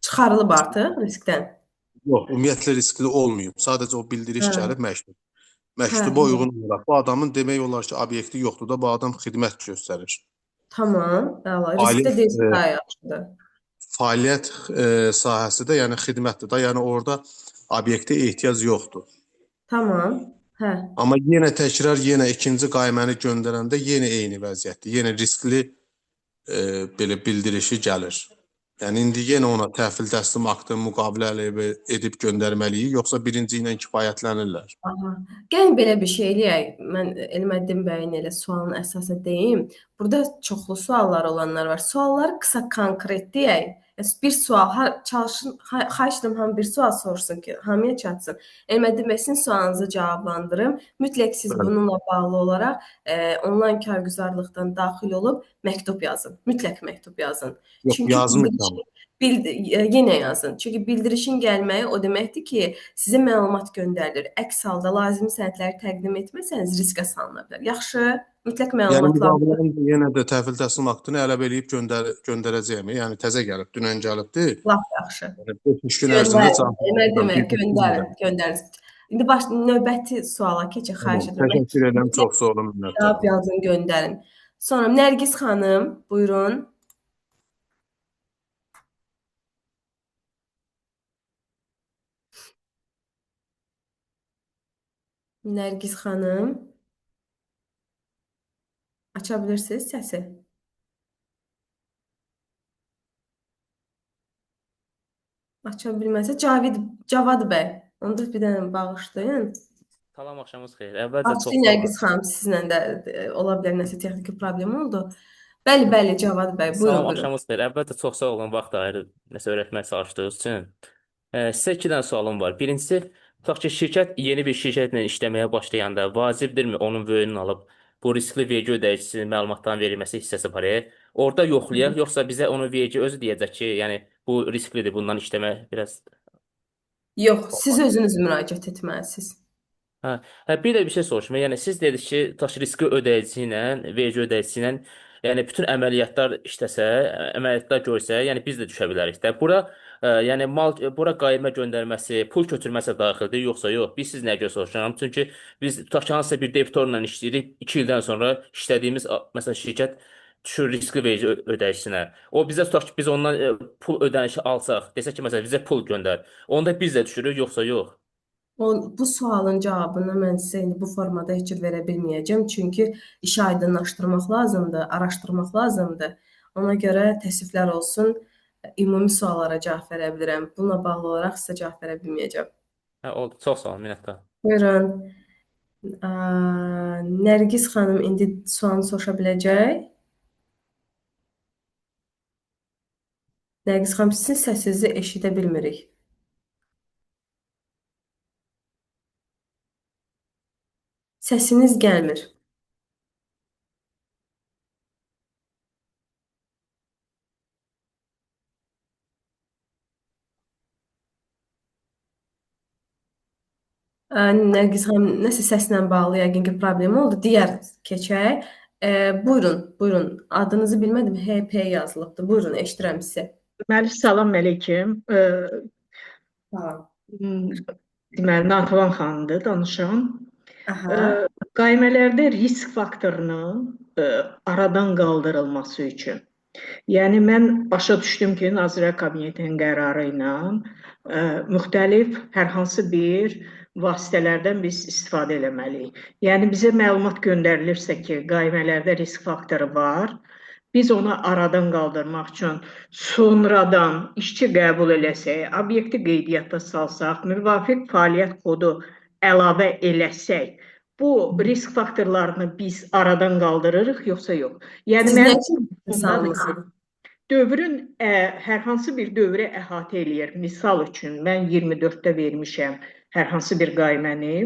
Çıxarılıb artıq riskdən. Yox, ümumiyyətlə riskli olmayıb. Sadəcə o bildiriş Hə, gəlib məktub. hə, Məktuba hə. uyğun olaraq bu adamın demək olar ki, obyekti yoxdur da bu adam xidmət göstərir. Tamam, əla. Riskdə Fəaliyyət deyilsə daha yaxşıdır. fəaliyyət sahəsi də yəni xidmətdir da, yəni orada obyektə ehtiyac yoxdur. Tamam, hə. Amma yenə təkrar yenə ikinci qayməni göndərəndə yenə eyni vəziyyətdir. Yenə riskli belə bildirişi gəlir. Yəni indi yenə ona təhvil təslim aktı müqavilə əleyhə edib göndərməliyik, yoxsa birinci ilə kifayətlənirlər? Aha. Gəlin belə bir şey eləyək. Mən Elməddin bəyin elə sualın əsası deyim. Burada çoxlu suallar olanlar var. Sualları qısa konkret deyək. Bir sual, çalışın, xahiş edirəm hamı bir sual soruşsun ki, hamıya çatsın. Elməddin bəy, sizin sualınızı cavablandırım. Mütləq siz Bəli. bununla bağlı olaraq onlayn kargüzarlıqdan daxil olub məktub yazın. Mütləq məktub yazın. Yox, Çünki yazmışam. yenə yazın. Çünki bildirişin gəlməyi o deməkdir ki, sizə məlumat göndərilir. Əks halda lazımi sənədləri təqdim etməsəniz riskə salına bilər. Yaxşı, mütləq Yəni məlumatlar. müqavilənin yenə də təhvil təslim aktını əlavə eləyib göndərəcəyəm. Yəni təzə gəlib, dünən gəlibdi. Lap yaxşı. Yəni 5 gün ərzində cavab Nə demək, göndərin. göndərin. İndi növbəti suala keçək, xahiş edirəm. Təşəkkür edirəm, çox sağ olun, minnətdaram. Cavab yazın, göndərin. Sonra Nərgiz xanım, buyurun. Nərgiz xanım. Aça bilirsiniz səsi? Aça bilməsə Cavad bəy. Onu da bir dənə bağışlayın. Salam, axşamınız xeyir. Əvvəlcə çox Bağışlayın sağ olun. Nərgiz xanım, sizlə də ola bilər nəsə texniki problem oldu. Bəli, bəli Cavad bəy, Salam, buyurun. axşamınız xeyir. Əvvəlcə çox sağ olun vaxt ayırıb nəsə öyrətməyə çalışdığınız üçün. Sizə iki dənə sualım var. Birincisi, tutaq ki, şirkət yeni bir şirkətlə işləməyə başlayanda vacibdirmi onun böyünü alıb bu riskli vergi ödəyicisinin məlumatların verilməsi hissəsi var. Orada yoxlayaq, yoxsa bizə onu vergi özü deyəcək ki, yəni bu risklidir, bundan işləmək biraz. Yox, siz özünüz müraciət etməlisiniz. Bir də bir şey soruşum. Yəni siz dediniz ki, tutaq ki, riskli ödəyicisi ilə, vergi ödəyicisi ilə, yəni bütün əməliyyatlar işləsə, əməliyyatlar görsə, yəni biz də düşə bilərik də. Bura yəni bura qaymə göndərməsi, pul köçürməsi daxildir, yoxsa yox? Biz siz nəyə görə soruşuram? Çünki biz tutaq ki, hansısa bir debitorla işləyirik, 2 ildən sonra işlədiyimiz məsələn şirkət düşür riskli vergi ödəyicisinə. O bizə tutaq ki, biz ondan pul ödənişi alsaq, desək ki, məsələn bizə pul göndər. Onda biz də düşürük, yoxsa yox? Bu sualın cavabını mən sizə indi bu formada heç cür verə bilməyəcəm. Çünki işi aydınlaşdırmaq lazımdır, araşdırmaq lazımdır. Ona görə təəssüflər olsun, ümumi suallara cavab verə bilirəm. Bununla bağlı olaraq sizə cavab verə bilməyəcəm. Oldu. Çox sağ olun, minnətdaram. Buyurun. Nərgiz xanım indi sualını soruşa biləcək. Nərgiz xanım, sizin səsinizi eşidə bilmirik. Səsiniz gəlmir. Nərgiz xanım, nəsə səslə bağlı yəqin ki, problem oldu. Digər keçək. Buyurun, buyurun. Adınızı bilmədim, HP yazılıbdı. Buyurun, eşidirəm sizi. Deməli, salam əleyküm. Tamam. Deməli, Natəvan xanımdır danışan. Aha. Qaymələrdə risk faktorunun aradan qaldırılması üçün. Yəni, mən başa düşdüm ki, Nazirlər Kabinetinin qərarı ilə müxtəlif hər hansı bir vasitələrdən biz istifadə eləməliyik. Yəni, bizə məlumat göndərilirsə ki, qaymələrdə risk faktoru var, biz onu aradan qaldırmaq üçün sonradan işçi qəbul eləsək, obyekti qeydiyyata salsaq, müvafiq fəaliyyət kodu əlavə eləsək, bu risk faktorlarını biz aradan qaldırırıq, yoxsa yox? Yəni, Siz nə mən üçün salmısınız? dövrün hər hansı bir dövrü əhatə eləyir. Misal üçün, mən 24-də vermişəm hər hansı bir qayməni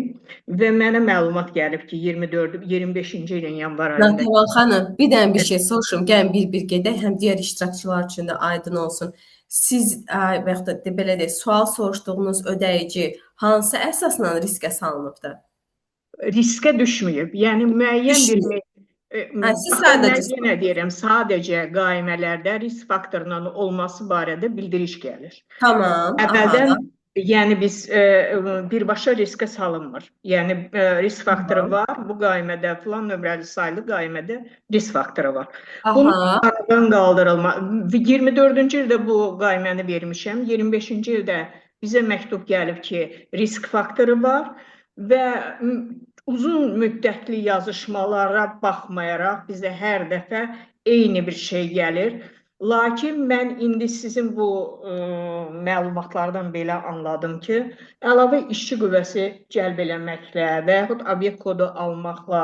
və mənə məlumat gəlib ki, 25-ci ilin yanvar ayında. Natəvan xanım, bir dənə bir şey soruşum. Gəlin bir gedək, həm digər iştirakçılar üçün də aydın olsun. Siz və yaxud da belə deyək, sual soruşduğunuz ödəyici hansı əsasla riskə salınıbdır? Riskə düşməyib. Yəni müəyyən bir siz sadəcə yenə deyirəm, sadəcə qaymələrdə risk faktorunun olması barədə bildiriş gəlir. Tamam. Əvvəldən Yəni biz birbaşa riskə salınmır. Yəni risk faktoru Tamam. var. Bu qaimədə filan nömrəli sayılı qaimədə risk faktoru var. Bunun Aha. aradan qaldırılma. 24-cü ildə bu qaiməni vermişəm. 25-ci ildə bizə məktub gəlib ki, risk faktoru var və uzun müddətli yazışmalara baxmayaraq bizə hər dəfə eyni bir şey gəlir. Lakin mən indi sizin bu məlumatlardan belə anladım ki, əlavə işçi qüvvəsi cəlb eləməklə və yaxud obyekt kodu almaqla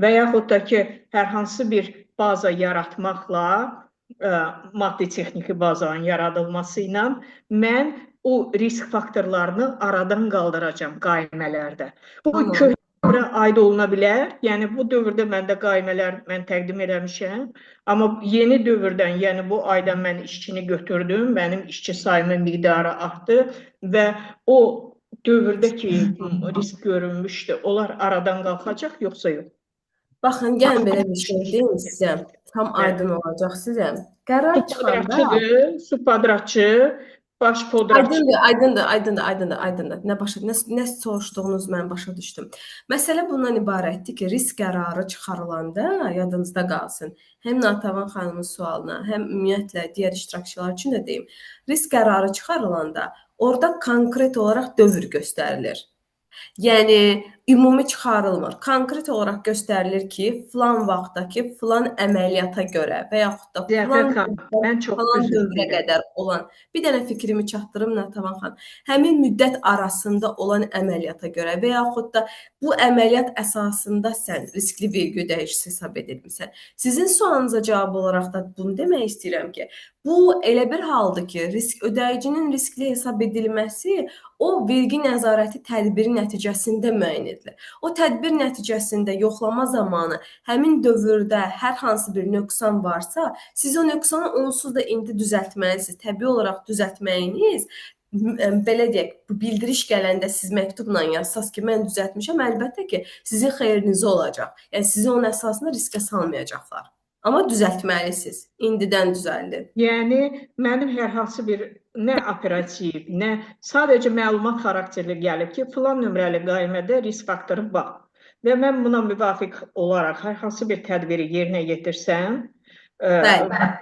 və yaxud da ki, hər hansı bir baza yaratmaqla, maddi-texniki bazanın yaradılması ilə mən o risk faktorlarını aradan qaldıracağam qaimələrdə. Bu Tamam. köhnə dövrə aid oluna bilər. Yəni bu dövrdə məndə qaimələr mən təqdim eləmişəm. Amma yeni dövrdən, yəni bu aydan mən işçini götürdüm, mənim işçi sayımın miqdarı artdı və o dövrdə ki risk görünmüşdü, onlar aradan qalxacaq yoxsa yox? Baxın, gəlin belə bir şey deyim sizə. Tam aydın olacaq sizə. Qərar çıxanda Su kvadratçı, baş podratçı. aydındır. Nə soruşduğunuz mən başa düşdüm. Məsələ bundan ibarətdir ki, risk qərarı çıxarılanda yadınızda qalsın. Həm Natəvan xanımın sualına, həm ümumiyyətlə digər iştirakçılar üçün də deyim. Risk qərarı çıxarılanda orada konkret olaraq dövr göstərilir. Yəni ümumi çıxarılmır. Konkret olaraq göstərilir ki, filan vaxtdakı filan əməliyyata görə və yaxud da Ziyafət xanım, mən çox filan üzr dövrə istəyirəm. qədər olan bir dənə fikrimi çatdırım Natəvan xanım. Həmin müddət arasında olan əməliyyata görə və yaxud da bu əməliyyat əsasında sən riskli vergi ödəyicisi hesab edilmisən. Sizin sualınıza cavab olaraq da bunu demək istəyirəm ki, bu elə bir haldır ki, ödəyicinin riskli hesab edilməsi o vergi nəzarəti tədbiri nəticəsində müəyyən edilir. O tədbir nəticəsində yoxlama zamanı həmin dövrdə hər hansı bir nöqsan varsa, siz o nöqsanı onsuz da indi düzəltməlisiniz. Təbii olaraq düzəltməyiniz belə deyək, bu bildiriş gələndə siz məktubla yazsaz ki, mən düzəltmişəm, əlbəttə ki, sizin xeyrinizə olacaq. Yəni sizi onun əsasında riskə salmayacaqlar. Amma düzəltməlisiniz. İndidən düzəldin. Yəni mənim hər hansı bir nə operativ, nə sadəcə məlumat xarakterli gəlib ki, filan nömrəli qaimədə risk faktoru var. Və mən buna müvafiq olaraq hər hansı bir tədbiri yerinə yetirsəm,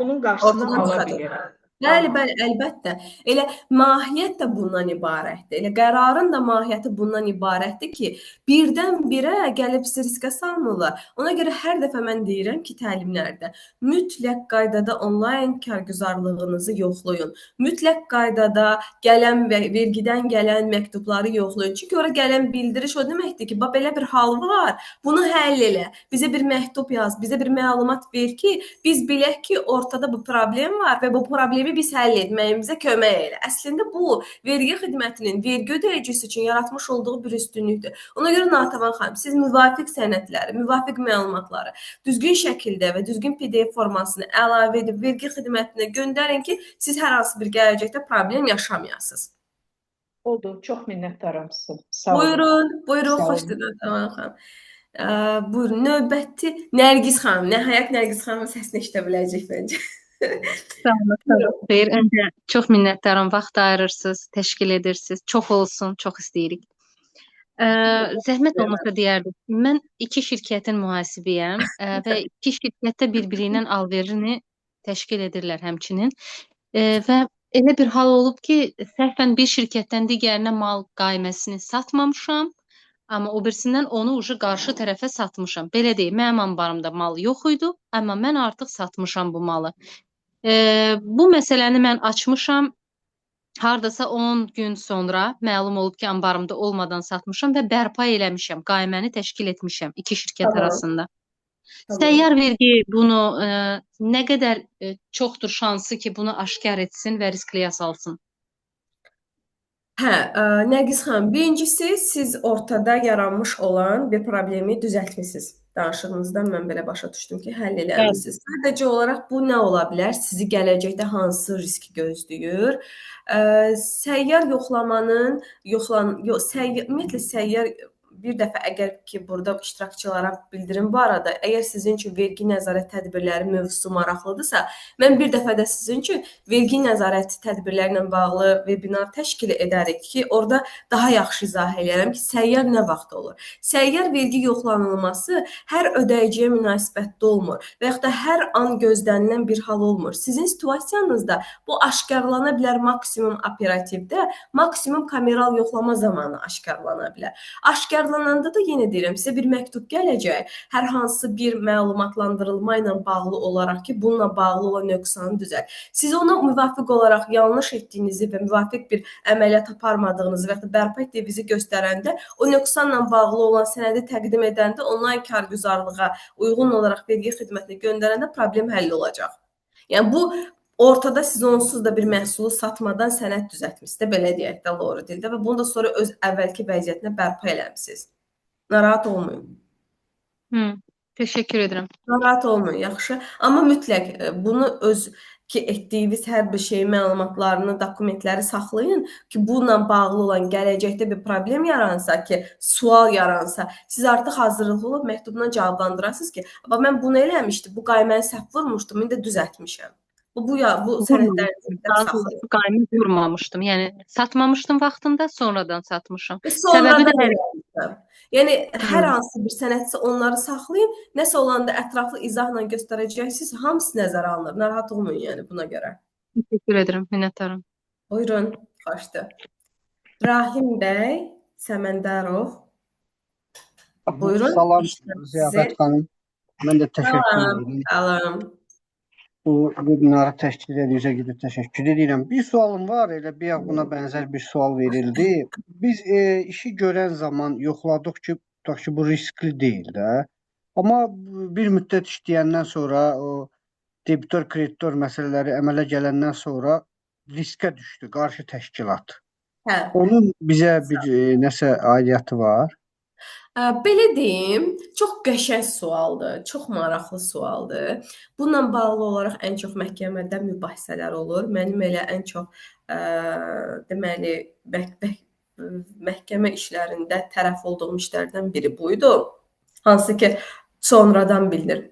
bunun qarşısını ala bilirəm. Bəli, əlbəttə. Elə mahiyyət də bundan ibarətdir. Elə qərarın da mahiyyəti bundan ibarətdir ki, birdən-birə gəlib sizi riskə salmırlar. Ona görə hər dəfə mən deyirəm ki, təlimlərdə mütləq qaydada onlayn kargüzarlığınızı yoxlayın. Mütləq qaydada gələn və vergidən gələn məktubları yoxlayın. Çünki ora gələn bildiriş o deməkdir ki, belə bir hal var, bunu həll elə. Bizə bir məktub yaz, bizə bir məlumat ver ki, biz bilək ki, ortada bu problem var və bu problemi biz həll etməyimizə kömək elə. Əslində bu vergi xidmətinin vergi ödəyicisi üçün yaratmış olduğu bir üstünlükdür. Ona görə Natəvan xanım, siz müvafiq sənədləri, müvafiq məlumatları düzgün şəkildə və düzgün PDF formasını əlavə edib vergi xidmətinə göndərin ki, siz hər hansı bir gələcəkdə problem yaşamayasınız. Oldu, çox minnətdaram sizə. Sağ olun. Buyurun, xoş geldiniz Natəvan xanım. Buyurun, növbəti Nərgiz xanım, nəhayət Nərgiz xanımın səsini eşidə biləcək məncə. Sağ olun. Xeyr, öncə çox minnətdaram. Vaxt ayırırsınız, təşkil edirsiniz. Çox olsun, çox istəyirik. Zəhmət olmasa deyərdim. Mən iki şirkətin mühasibiyəm və iki şirkətdə bir-birinin alverini təşkil edirlər həmçinin. Və elə bir hal olub ki, səhvən bir şirkətdən digərinə mal qaiməsini satmamışam, amma o birisindən onu qarşı tərəfə satmışam. Belə deyil, mənim ambarımda mal yox idi, amma mən artıq satmışam bu malı. Bu məsələni mən açmışam, hardasa 10 gün sonra məlum olub ki, ambarımda olmadan satmışam və bərpa eləmişəm, qaiməni təşkil etmişəm iki şirkət arasında. Səyyar vergi bunu nə qədər çoxdur şansı ki, bunu aşkar etsin və riskliyə salsın? Nərgiz xanım, birincisi siz ortada yaranmış olan bir problemi düzəltmisiniz. Danışığınızdan mən belə başa düşdüm ki, həll eləmisiniz. Sadəcə olaraq bu nə ola bilər? Sizi gələcəkdə hansı riski gözləyir? Səyyar yoxlamanın, ümumiyyətlə səyyar bir dəfə əgər ki, burada iştirakçılara bildirim bu arada, əgər sizin üçün vergi nəzarət tədbirləri mövzusu maraqlıdırsa, mən bir dəfə də sizin üçün vergi nəzarət tədbirləri ilə bağlı webinar təşkil edərik ki, orada daha yaxşı izah edərəm ki, səyyar nə vaxt olur. Səyyar vergi yoxlanılması hər ödəyiciyə münasibətdə olmur və yaxud da hər an gözlənilən bir hal olmur. Sizin situasiyanızda bu aşkarlana bilər maksimum operativdə, maksimum kameral yoxlama zamanı aşkarlana bilər. Aşkarlananda da yenə deyirəm, sizə bir məktub gələcək, hər hansı bir məlumatlandırılma ilə bağlı olaraq ki, bununla bağlı olan nöqsanı düzəlt. Siz ona müvafiq olaraq yanlış etdiyinizi və müvafiq bir əməliyyat aparmadığınızı və ya bərpa etdiyinizi göstərəndə, o nöqsanla bağlı olan sənədi təqdim edəndə onlayn kargüzarlığa uyğun olaraq vergi xidmətinə göndərəndə problem həll olacaq. Yəni bu ortada siz onsuz da bir məhsulu satmadan sənəd düzəltmisiniz də, belə deyək də doğru dildə və bunu da sonra öz əvvəlki vəziyyətinə bərpa eləmisiniz. Narahat olmayın. Teşekkür ederim. Narahat olmayın, yaxşı. Amma mütləq bunu öz ki, etdiyiniz hər bir şey, məlumatlarını, dokumentləri saxlayın ki, bununla bağlı olan gələcəkdə bir problem yaransa ki, sual yaransa, siz artıq hazırlıqlı olub məktubla cavablandırasınız ki, mən bunu eləmişdim, bu qayməni səhv vurmuşdum, indi də düzəltmişəm. Bu sənədlərinizi saxlayın. Qayımı vurmamışdım. Yəni satmamışdım vaxtında, sonradan satmışam. Sonradan eləmişəm. Yəni hər hansı bir sənədsə onları saxlayın. Nəsə olanda ətraflı izahla göstərəcəksiniz. Hamısı nəzərə alınır. Narahat olmayın yəni buna görə. Teşekkür ederim. Minnətdarım. Buyurun, xoşdur. Rahim bəy Səməndərov. Buyurun. Salam Ziyafət xanım. Mən də təşəkkür edirəm. Salam. Bu webinarı təşkil edəcəyinizə qədər təşəkkür edirəm. Bir sualım var, elə bir buna bənzər bir sual verildi. Biz işi görən zaman yoxladıq ki, tutaq ki, bu riskli deyil də. Amma bir müddət işləyəndən sonra o debitor kreditor məsələləri əmələ gələndən sonra riskə düşdü qarşı təşkilat. Hə. Onun bizə bir nəsə aidiyyatı var? Belə deyim, çox qəşəng sualdır, çox maraqlı sualdır. Bununla bağlı olaraq ən çox məhkəmədə mübahisələr olur. Mənim elə ən çox deməli məhkəmə işlərində tərəf olduğum işlərdən biri buydu. Hansı ki, sonradan bilinir.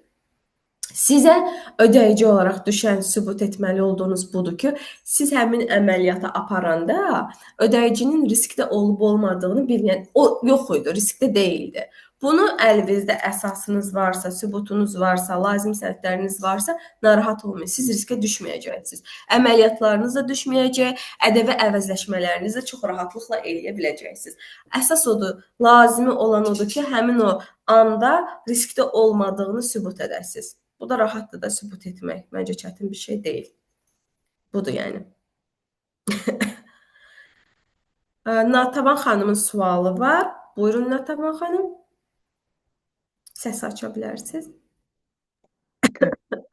Sizə ödəyici olaraq düşən sübut etməli olduğunuz budur ki, siz həmin əməliyyatı aparanda ödəyicinin riskdə olub-olmadığını bilin. O yox idi, riskdə deyildi. Bunu əlinizdə əsasınız varsa, sübutunuz varsa, lazım sənədləriniz varsa, narahat olmayın. Siz riskə düşməyəcəksiniz. Əməliyyatlarınız da düşməyəcək, ədəvi əvəzləşmələrinizi də çox rahatlıqla eləyə biləcəksiniz. Əsas odur, lazımi olan odur ki, həmin o anda riskdə olmadığını sübut edəsiniz. Bu da rahatdır da sübut etmək. Məncə çətin bir şey deyil. Budur yəni. Natavan xanımın sualı var. Buyurun Natavan xanım. Səs aça bilərsiniz.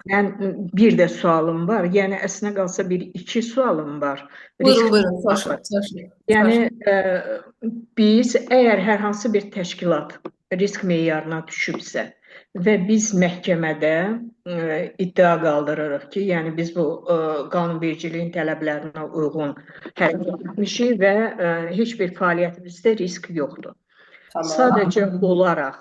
Mən bir də sualım var. Yəni əslində qalsa iki sualım var. Buyurun, soruşun. Yəni biz əgər hər hansı bir təşkilat risk meyarına düşübsə və biz məhkəmədə iddia qaldırırıq ki, yəni biz bu qanunvericiliyin tələblərinə uyğun hərəkət etmişik və heç bir fəaliyyətimizdə risk yoxdur. Sadəcə olaraq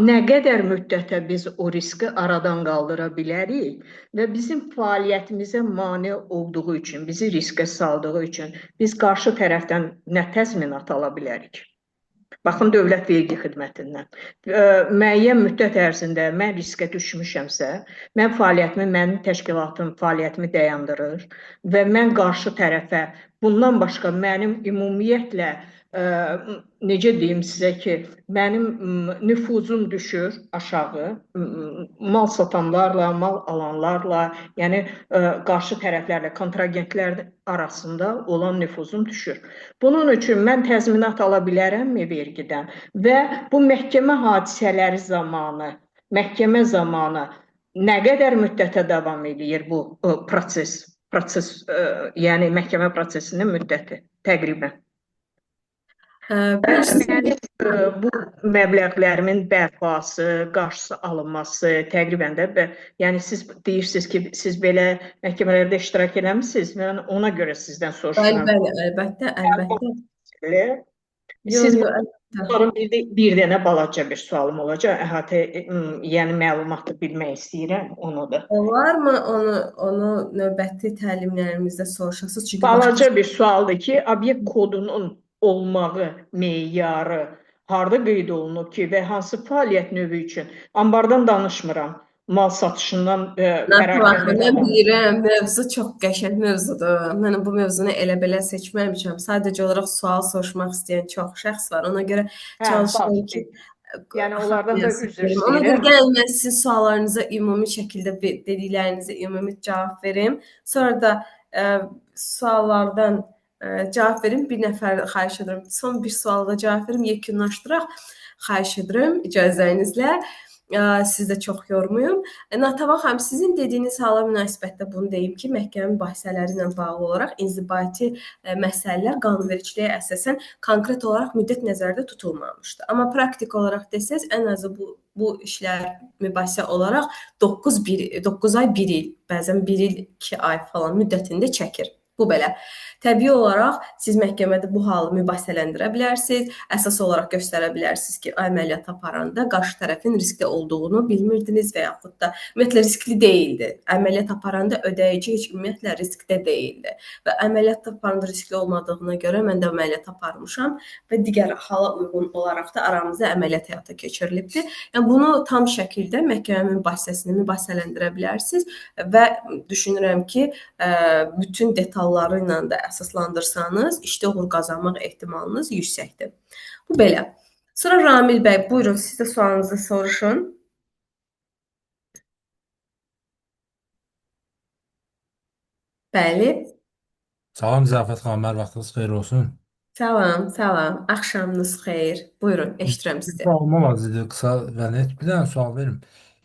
nə qədər müddətə biz o riski aradan qaldıra bilərik və bizim fəaliyyətimizə mane olduğu üçün, bizi riskə saldığı üçün biz qarşı tərəfdən nə təzminat ala bilərik? Baxın, Dövlət Vergi Xidmətindən. Müəyyən müddət ərzində mən riskə düşmüşəmsə, mənim təşkilatım fəaliyyətimi dayandırır və mən qarşı tərəfə bundan başqa mənim ümumiyyətlə necə deyim sizə ki, mənim nüfuzum düşür aşağı, mal satanlarla, mal alanlarla, yəni qarşı tərəflərlə, kontragentlər arasında olan nüfuzum düşür. Bunun üçün mən təzminat ala bilərəmmi vergidən və bu məhkəmə hadisələri zamanı, nə qədər müddətə davam edir bu proses, yəni məhkəmə prosesinin müddəti təqribən? Bu məbləğlərimin bərpası, qarşısı alınması təqribən də, yəni siz deyirsiniz ki, siz belə məhkəmələrdə iştirak eləmişsiniz, mən ona görə sizdən soruşuram. Əlbəttə. Sonra bir dənə balaca bir sualım olacaq. Yəni məlumatı bilmək istəyirəm onu da. Olarmı onu növbəti təlimlərimizdə soruşasınız? Çünki Balaca bir sualdır ki, obyekt kodunun olmağı meyarı harda qeyd olunub ki və hansı fəaliyyət növü üçün? Ambardan danışmıram. Mal satışından Mən pərakəndədən bilirəm, mövzu çox qəşəng mövzudur. Mən bu mövzunu elə-belə seçməmişəm. Sadəcə olaraq sual soruşmaq istəyən çox şəxs var. Ona görə çalışıram ki, yəni onlardan da üzr ona görə istəyirəm. gəlin mən sizin suallarınıza ümumi şəkildə dediklərinizə ümumi cavab verim. Sonra da suallardan cavab verim. Bir nəfər xahiş edirəm. Son bir suala cavab verim, yekunlaşdıraq. Xahiş edirəm icazənizlə. Siz də çox yormayım. Natava xanım, sizin dediyiniz hala münasibətdə bunu deyim ki, məhkəmə mübahisələri ilə bağlı olaraq inzibati məsələlər qanunvericiliyə əsasən konkret olaraq müddət nəzərdə tutulmamışdı. Amma praktik olaraq desəz, ən azı bu işlər mübahisə olaraq 9 ay, 1 il, bəzən 1 il, 2 ay falan müddətində çəkir. Bu belə. Təbii olaraq siz məhkəmədə bu halı mübahisələndirə bilərsiniz. Əsas olaraq göstərə bilərsiniz ki, əməliyyat aparanda qarşı tərəfin riskli olduğunu bilmirdiniz və yaxud da ümumiyyətlə riskli deyildi. Əməliyyat aparanda ödəyici heç ümumiyyətlə riskdə deyildi. Və əməliyyat aparanda riskli olmadığına görə mən də əməliyyat aparmışam və digər hala uyğun olaraq da aramızda əməliyyat həyata keçirilibdir. Yəni bunu tam şəkildə məhkəmə mübahisələndirə bilərsiniz və düşünürəm ki, bütün detalları ilə də əsaslandırsanız, işdə uğur qazanmaq ehtimalınız yüksəkdir. Bu belə. Sonra Ramil bəy, buyurun, siz də sualınızı soruşun. Bəli. Salam Zəfət xanım, hər vaxtınız xeyir olsun. Salam. Axşamınız xeyir. Buyurun, eşidirəm sizi. Sualım var idi, qısa və net. Bir dənə sual verim.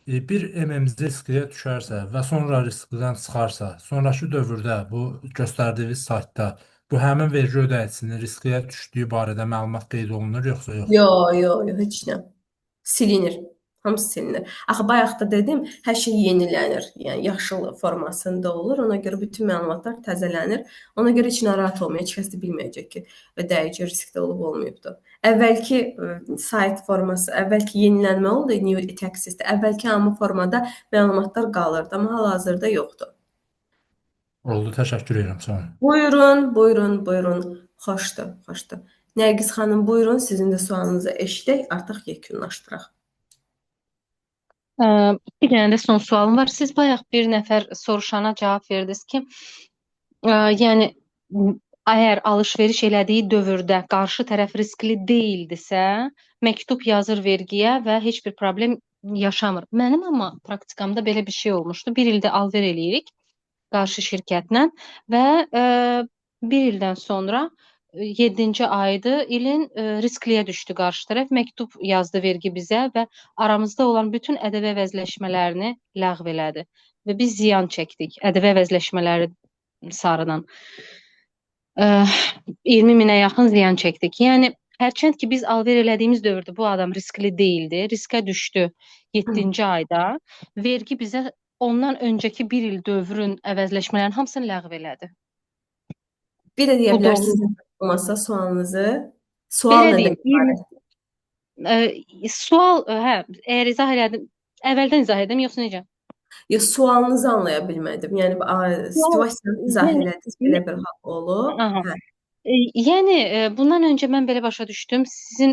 Bir MMZ riskiyə düşərsə və sonra riskdən çıxarsa, sonrakı dövrdə bu göstərdiyiniz saytda bu həmin vergi ödəyicisinin riskiyə düşdüyü barədə məlumat qeyd olunur, yoxsa yox? Yox, heç nə. Silinir. Hamısı silinir. Axı bayaq da dedim, hər şey yenilənir. Yəni yaşıl formasında olur. Ona görə bütün məlumatlar təzələnir. Ona görə heç narahat olmayın. Heç kəs də bilməyəcək ki, ödəyici riskdə olub olmayıbdı. Əvvəlki sayt forması, əvvəlki yenilənmə oldu New Taxis'də. Əvvəlki hamı formada məlumatlar qalırdı, amma hal-hazırda yoxdur. Oldu, təşəkkür edirəm, sağ olun. Buyurun. Xoşdur. Nərgiz xanım, buyurun, sizin də sualınızı eşidək, artıq yekunlaşdıraq. Bir dənə də son sualım var. Siz bayaq bir nəfər soruşana cavab verdiniz ki, yəni əgər alış-veriş elədiyi dövrdə qarşı tərəf riskli deyildisə, məktub yazır vergiyə və heç bir problem yaşamır. Mənim amma praktikamda belə bir şey olmuşdu. Bir ildə alver eləyirik qarşı şirkətlə və bir ildən sonra 7-ci aydı, ilin riskliyə düşdü qarşı tərəf. Məktub yazdı vergi bizə və aramızda olan bütün ƏDV əvəzləşmələrini ləğv elədi. Və biz ziyan çəkdik ƏDV əvəzləşmələri sarıdan. 20 minə yaxın ziyan çəkdik. Yəni, hərçənd ki, biz alver elədiyimiz dövrdə bu adam riskli deyildi, riskə düşdü 7-ci ayda. Vergi bizə ondan öncəki bir il dövrün əvəzləşmələrin hamısını ləğv elədi. Bir də deyə bilərsiniz olmasa sualınızı. Sual nədir? Sual, əgər izah elədim, əvvəldən izah edim, yoxsa necə? Yox, sualınızı anlaya bilmədim. Yəni, situasiyanı izah elədiniz, belə bir hal olub. Yəni, bundan öncə mən belə başa düşdüm, sizin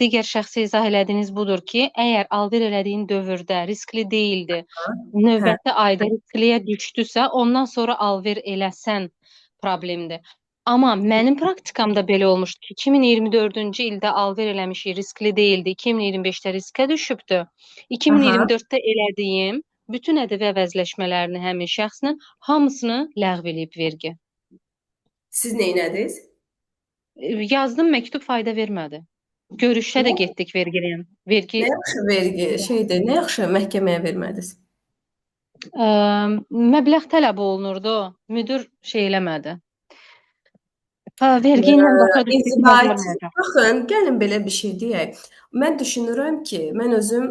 digər şəxsə izah elədiyiniz budur ki, əgər alver elədiyin dövrdə riskli deyildi, növbəti ayda riskliyə düşdüsə, ondan sonra alver eləsən problemdir. Amma mənim praktikamda belə olmuşdu ki, 2024-cü ildə alver eləmişik, riskli deyildi, 2025-də riskə düşübdü. 2024-də elədiyim bütün ƏDV əvəzləşmələrini həmin şəxslə hamısını ləğv eləyib vergi. Siz neynədiniz? Yazdım, məktub fayda vermədi. Görüşdə də getdik vergiliyəm. Nə yaxşı vergi, nə yaxşı məhkəməyə vermədiniz? Məbləğ tələb olunurdu, müdür şey eləmədi. Vergi ilə başa düşdük. Baxın, gəlin belə bir şey deyək. Mən düşünürəm ki, mən özüm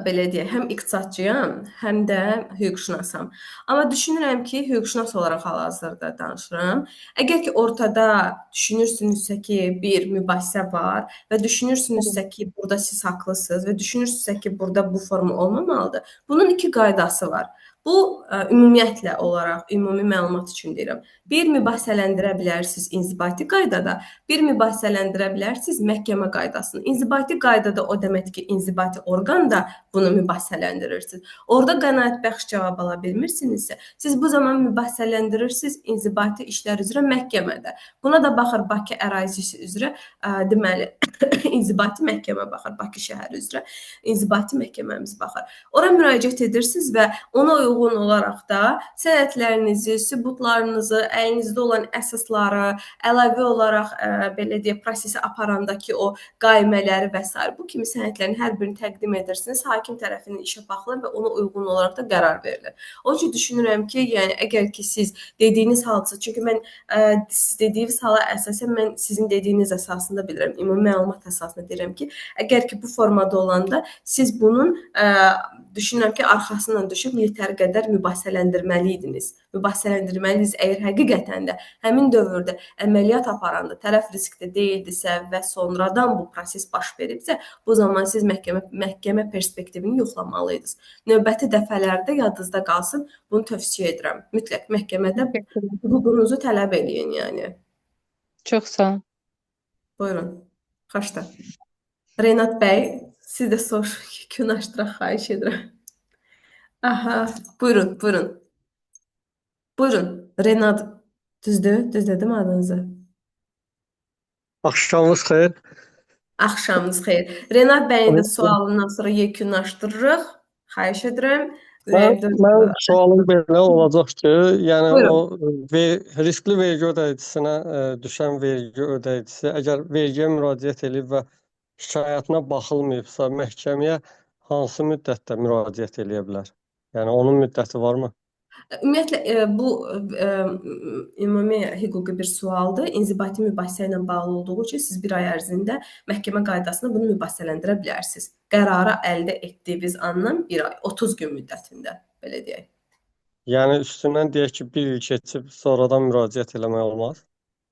belə deyək, həm iqtisadçıyam, həm də hüquqşünasam. Amma düşünürəm ki, hüquqşünas olaraq hal-hazırda danışıram. Əgər ki ortada düşünürsünüzsə ki, bir mübahisə var və düşünürsünüzsə ki, burada siz haqlısınız və düşünürsünüzsə ki, burada bu forma olmamalıdır. Bunun iki qaydası var. Bu ümumiyyətlə olaraq, ümumi məlumat üçün deyirəm. Bir mübahisələndirə bilərsiniz inzibati qaydada, bir mübahisələndirə bilərsiniz məhkəmə qaydasını. İnzibati qaydada o deməkdir ki, inzibati orqan da bunu mübahisələndirirsiniz. Orada qənaətbəxş cavab ala bilmirsinizsə, siz bu zaman mübahisələndirirsiniz inzibati işlər üzrə məhkəmədə. Buna da baxır Bakı ərazisi üzrə, deməli, inzibati məhkəmə baxır, Bakı şəhəri üzrə inzibati məhkəməmiz baxır. Ora müraciət edirsiniz və ona uyğun olaraq da sənədlərinizi, sübutlarınızı, əlinizdə olan əsasları, əlavə olaraq belə deyək, prosesi aparandakı o qaymələri və s. bu kimi sənədlərin hər birini təqdim edirsiniz. Hakim tərəfindən işə baxılır və ona uyğun olaraq da qərar verilir. O üçün düşünürəm ki, yəni əgər ki siz dediyiniz halda, çünki mən siz dediyiniz hala əsasən mən sizin dediyiniz əsasında bilirəm, ümumi məlumat əsasında deyirəm ki, əgər ki bu formada olanda siz bunun düşünürəm ki, arxasından düşüb yetər qədər mübahisələndirməliydiniz. Mübahisələndirməliydiniz əgər həqiqətən də həmin dövrdə əməliyyat aparanda tərəf riskdə deyildisə və sonradan bu proses baş veribsə, bu zaman siz məhkəmə perspektivini yoxlamalıydınız. Növbəti dəfələrdə yadınızda qalsın, bunu tövsiyə edirəm. Mütləq məhkəmədə hüququnuzu tələb eləyin, yəni. Çox sağ olun. Buyurun. Xoşda. Reynat bəy, siz də soruşduraq, xahiş edirəm. Aha, buyurun, buyurun. Buyurun, Reynat. Düzdür değil mi adınızı? Axşamınız xeyir. Axşamınız xeyir. Reynat bəyin də sualından sonra yekunlaşdırırıq. Xahiş edirəm. Mən sualım belə olacaq ki, yəni Buyurun. o riskli vergi ödəyicinə düşən vergi ödəyicisi əgər vergiyə müraciət edib və şikayətinə baxılmayıbsa, məhkəməyə hansı müddətdə müraciət edə bilər? Yəni onun müddəti varmı? Ümumiyyətlə bu ümumi hüquqi bir sualdır. İnzibati mübahisə ilə bağlı olduğu üçün siz bir ay ərzində məhkəmə qaydasında bunu mübahisələndirə bilərsiniz. Qərarı əldə etdiyiniz andan bir ay, 30 gün müddətində, belə deyək. Yəni üstündən deyək ki, bir il keçib sonradan müraciət eləmək olmaz?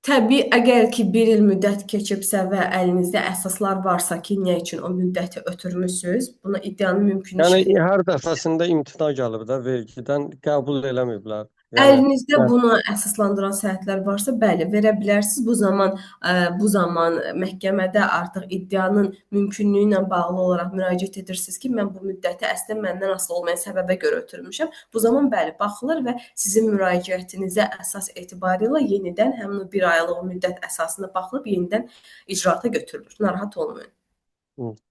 Təbii, əgər ki, bir il müddət keçibsə və əlinizdə əsaslar varsa ki, nə üçün o müddəti ötürmüsünüz, buna iddianın mümkün Yəni şey. hər dəfəsində imtina gəlib də vergidən qəbul eləməyiblər. Əlinizdə bunu əsaslandıran sənədlər varsa, bəli, verə bilərsiniz. Bu zaman məhkəmədə artıq iddianın mümkünlüyü ilə bağlı olaraq müraciət edirsiniz ki, mən bu müddəti əslində məndən asılı olmayan səbəbə görə ötürmüşəm. Bu zaman bəli, baxılır və sizin müraciətinizə əsas etibarilə yenidən həmin o bir aylıq müddət əsasında baxılıb yenidən icraata götürülür. Narahat olmayın.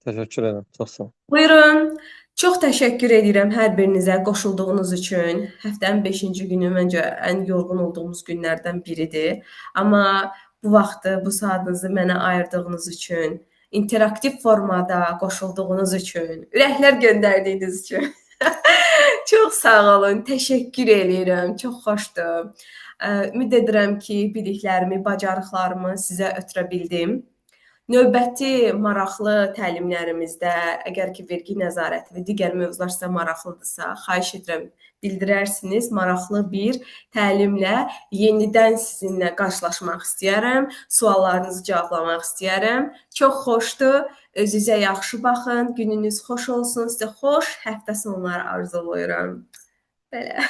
Təşəkkür edirəm. Çox sağ olun. Buyurun. Çox təşəkkür edirəm hər birinizə qoşulduğunuz üçün. Həftənin 5-ci günü məncə ən yorğun olduğumuz günlərdən biridir. Amma bu vaxtı, bu saatınızı mənə ayırdığınız üçün, interaktiv formada qoşulduğunuz üçün, ürəklər göndərdiyiniz üçün çox sağ olun. Təşəkkür edirəm. Çox xoşdur. Ümid edirəm ki, biliklərimi, bacarıqlarımı sizə ötürə bildim. Növbəti maraqlı təlimlərimizdə, əgər ki, vergi nəzarəti və digər mövzular sizə maraqlıdırsa, xahiş edirəm, bildirərsiniz. Maraqlı bir təlimlə yenidən sizinlə qarşılaşmaq istəyərəm, suallarınızı cavablamaq istəyərəm. Çox xoşdur, özünüzə yaxşı baxın, gününüz xoş olsun, sizə xoş həftə sonları arzulayıram. Belə.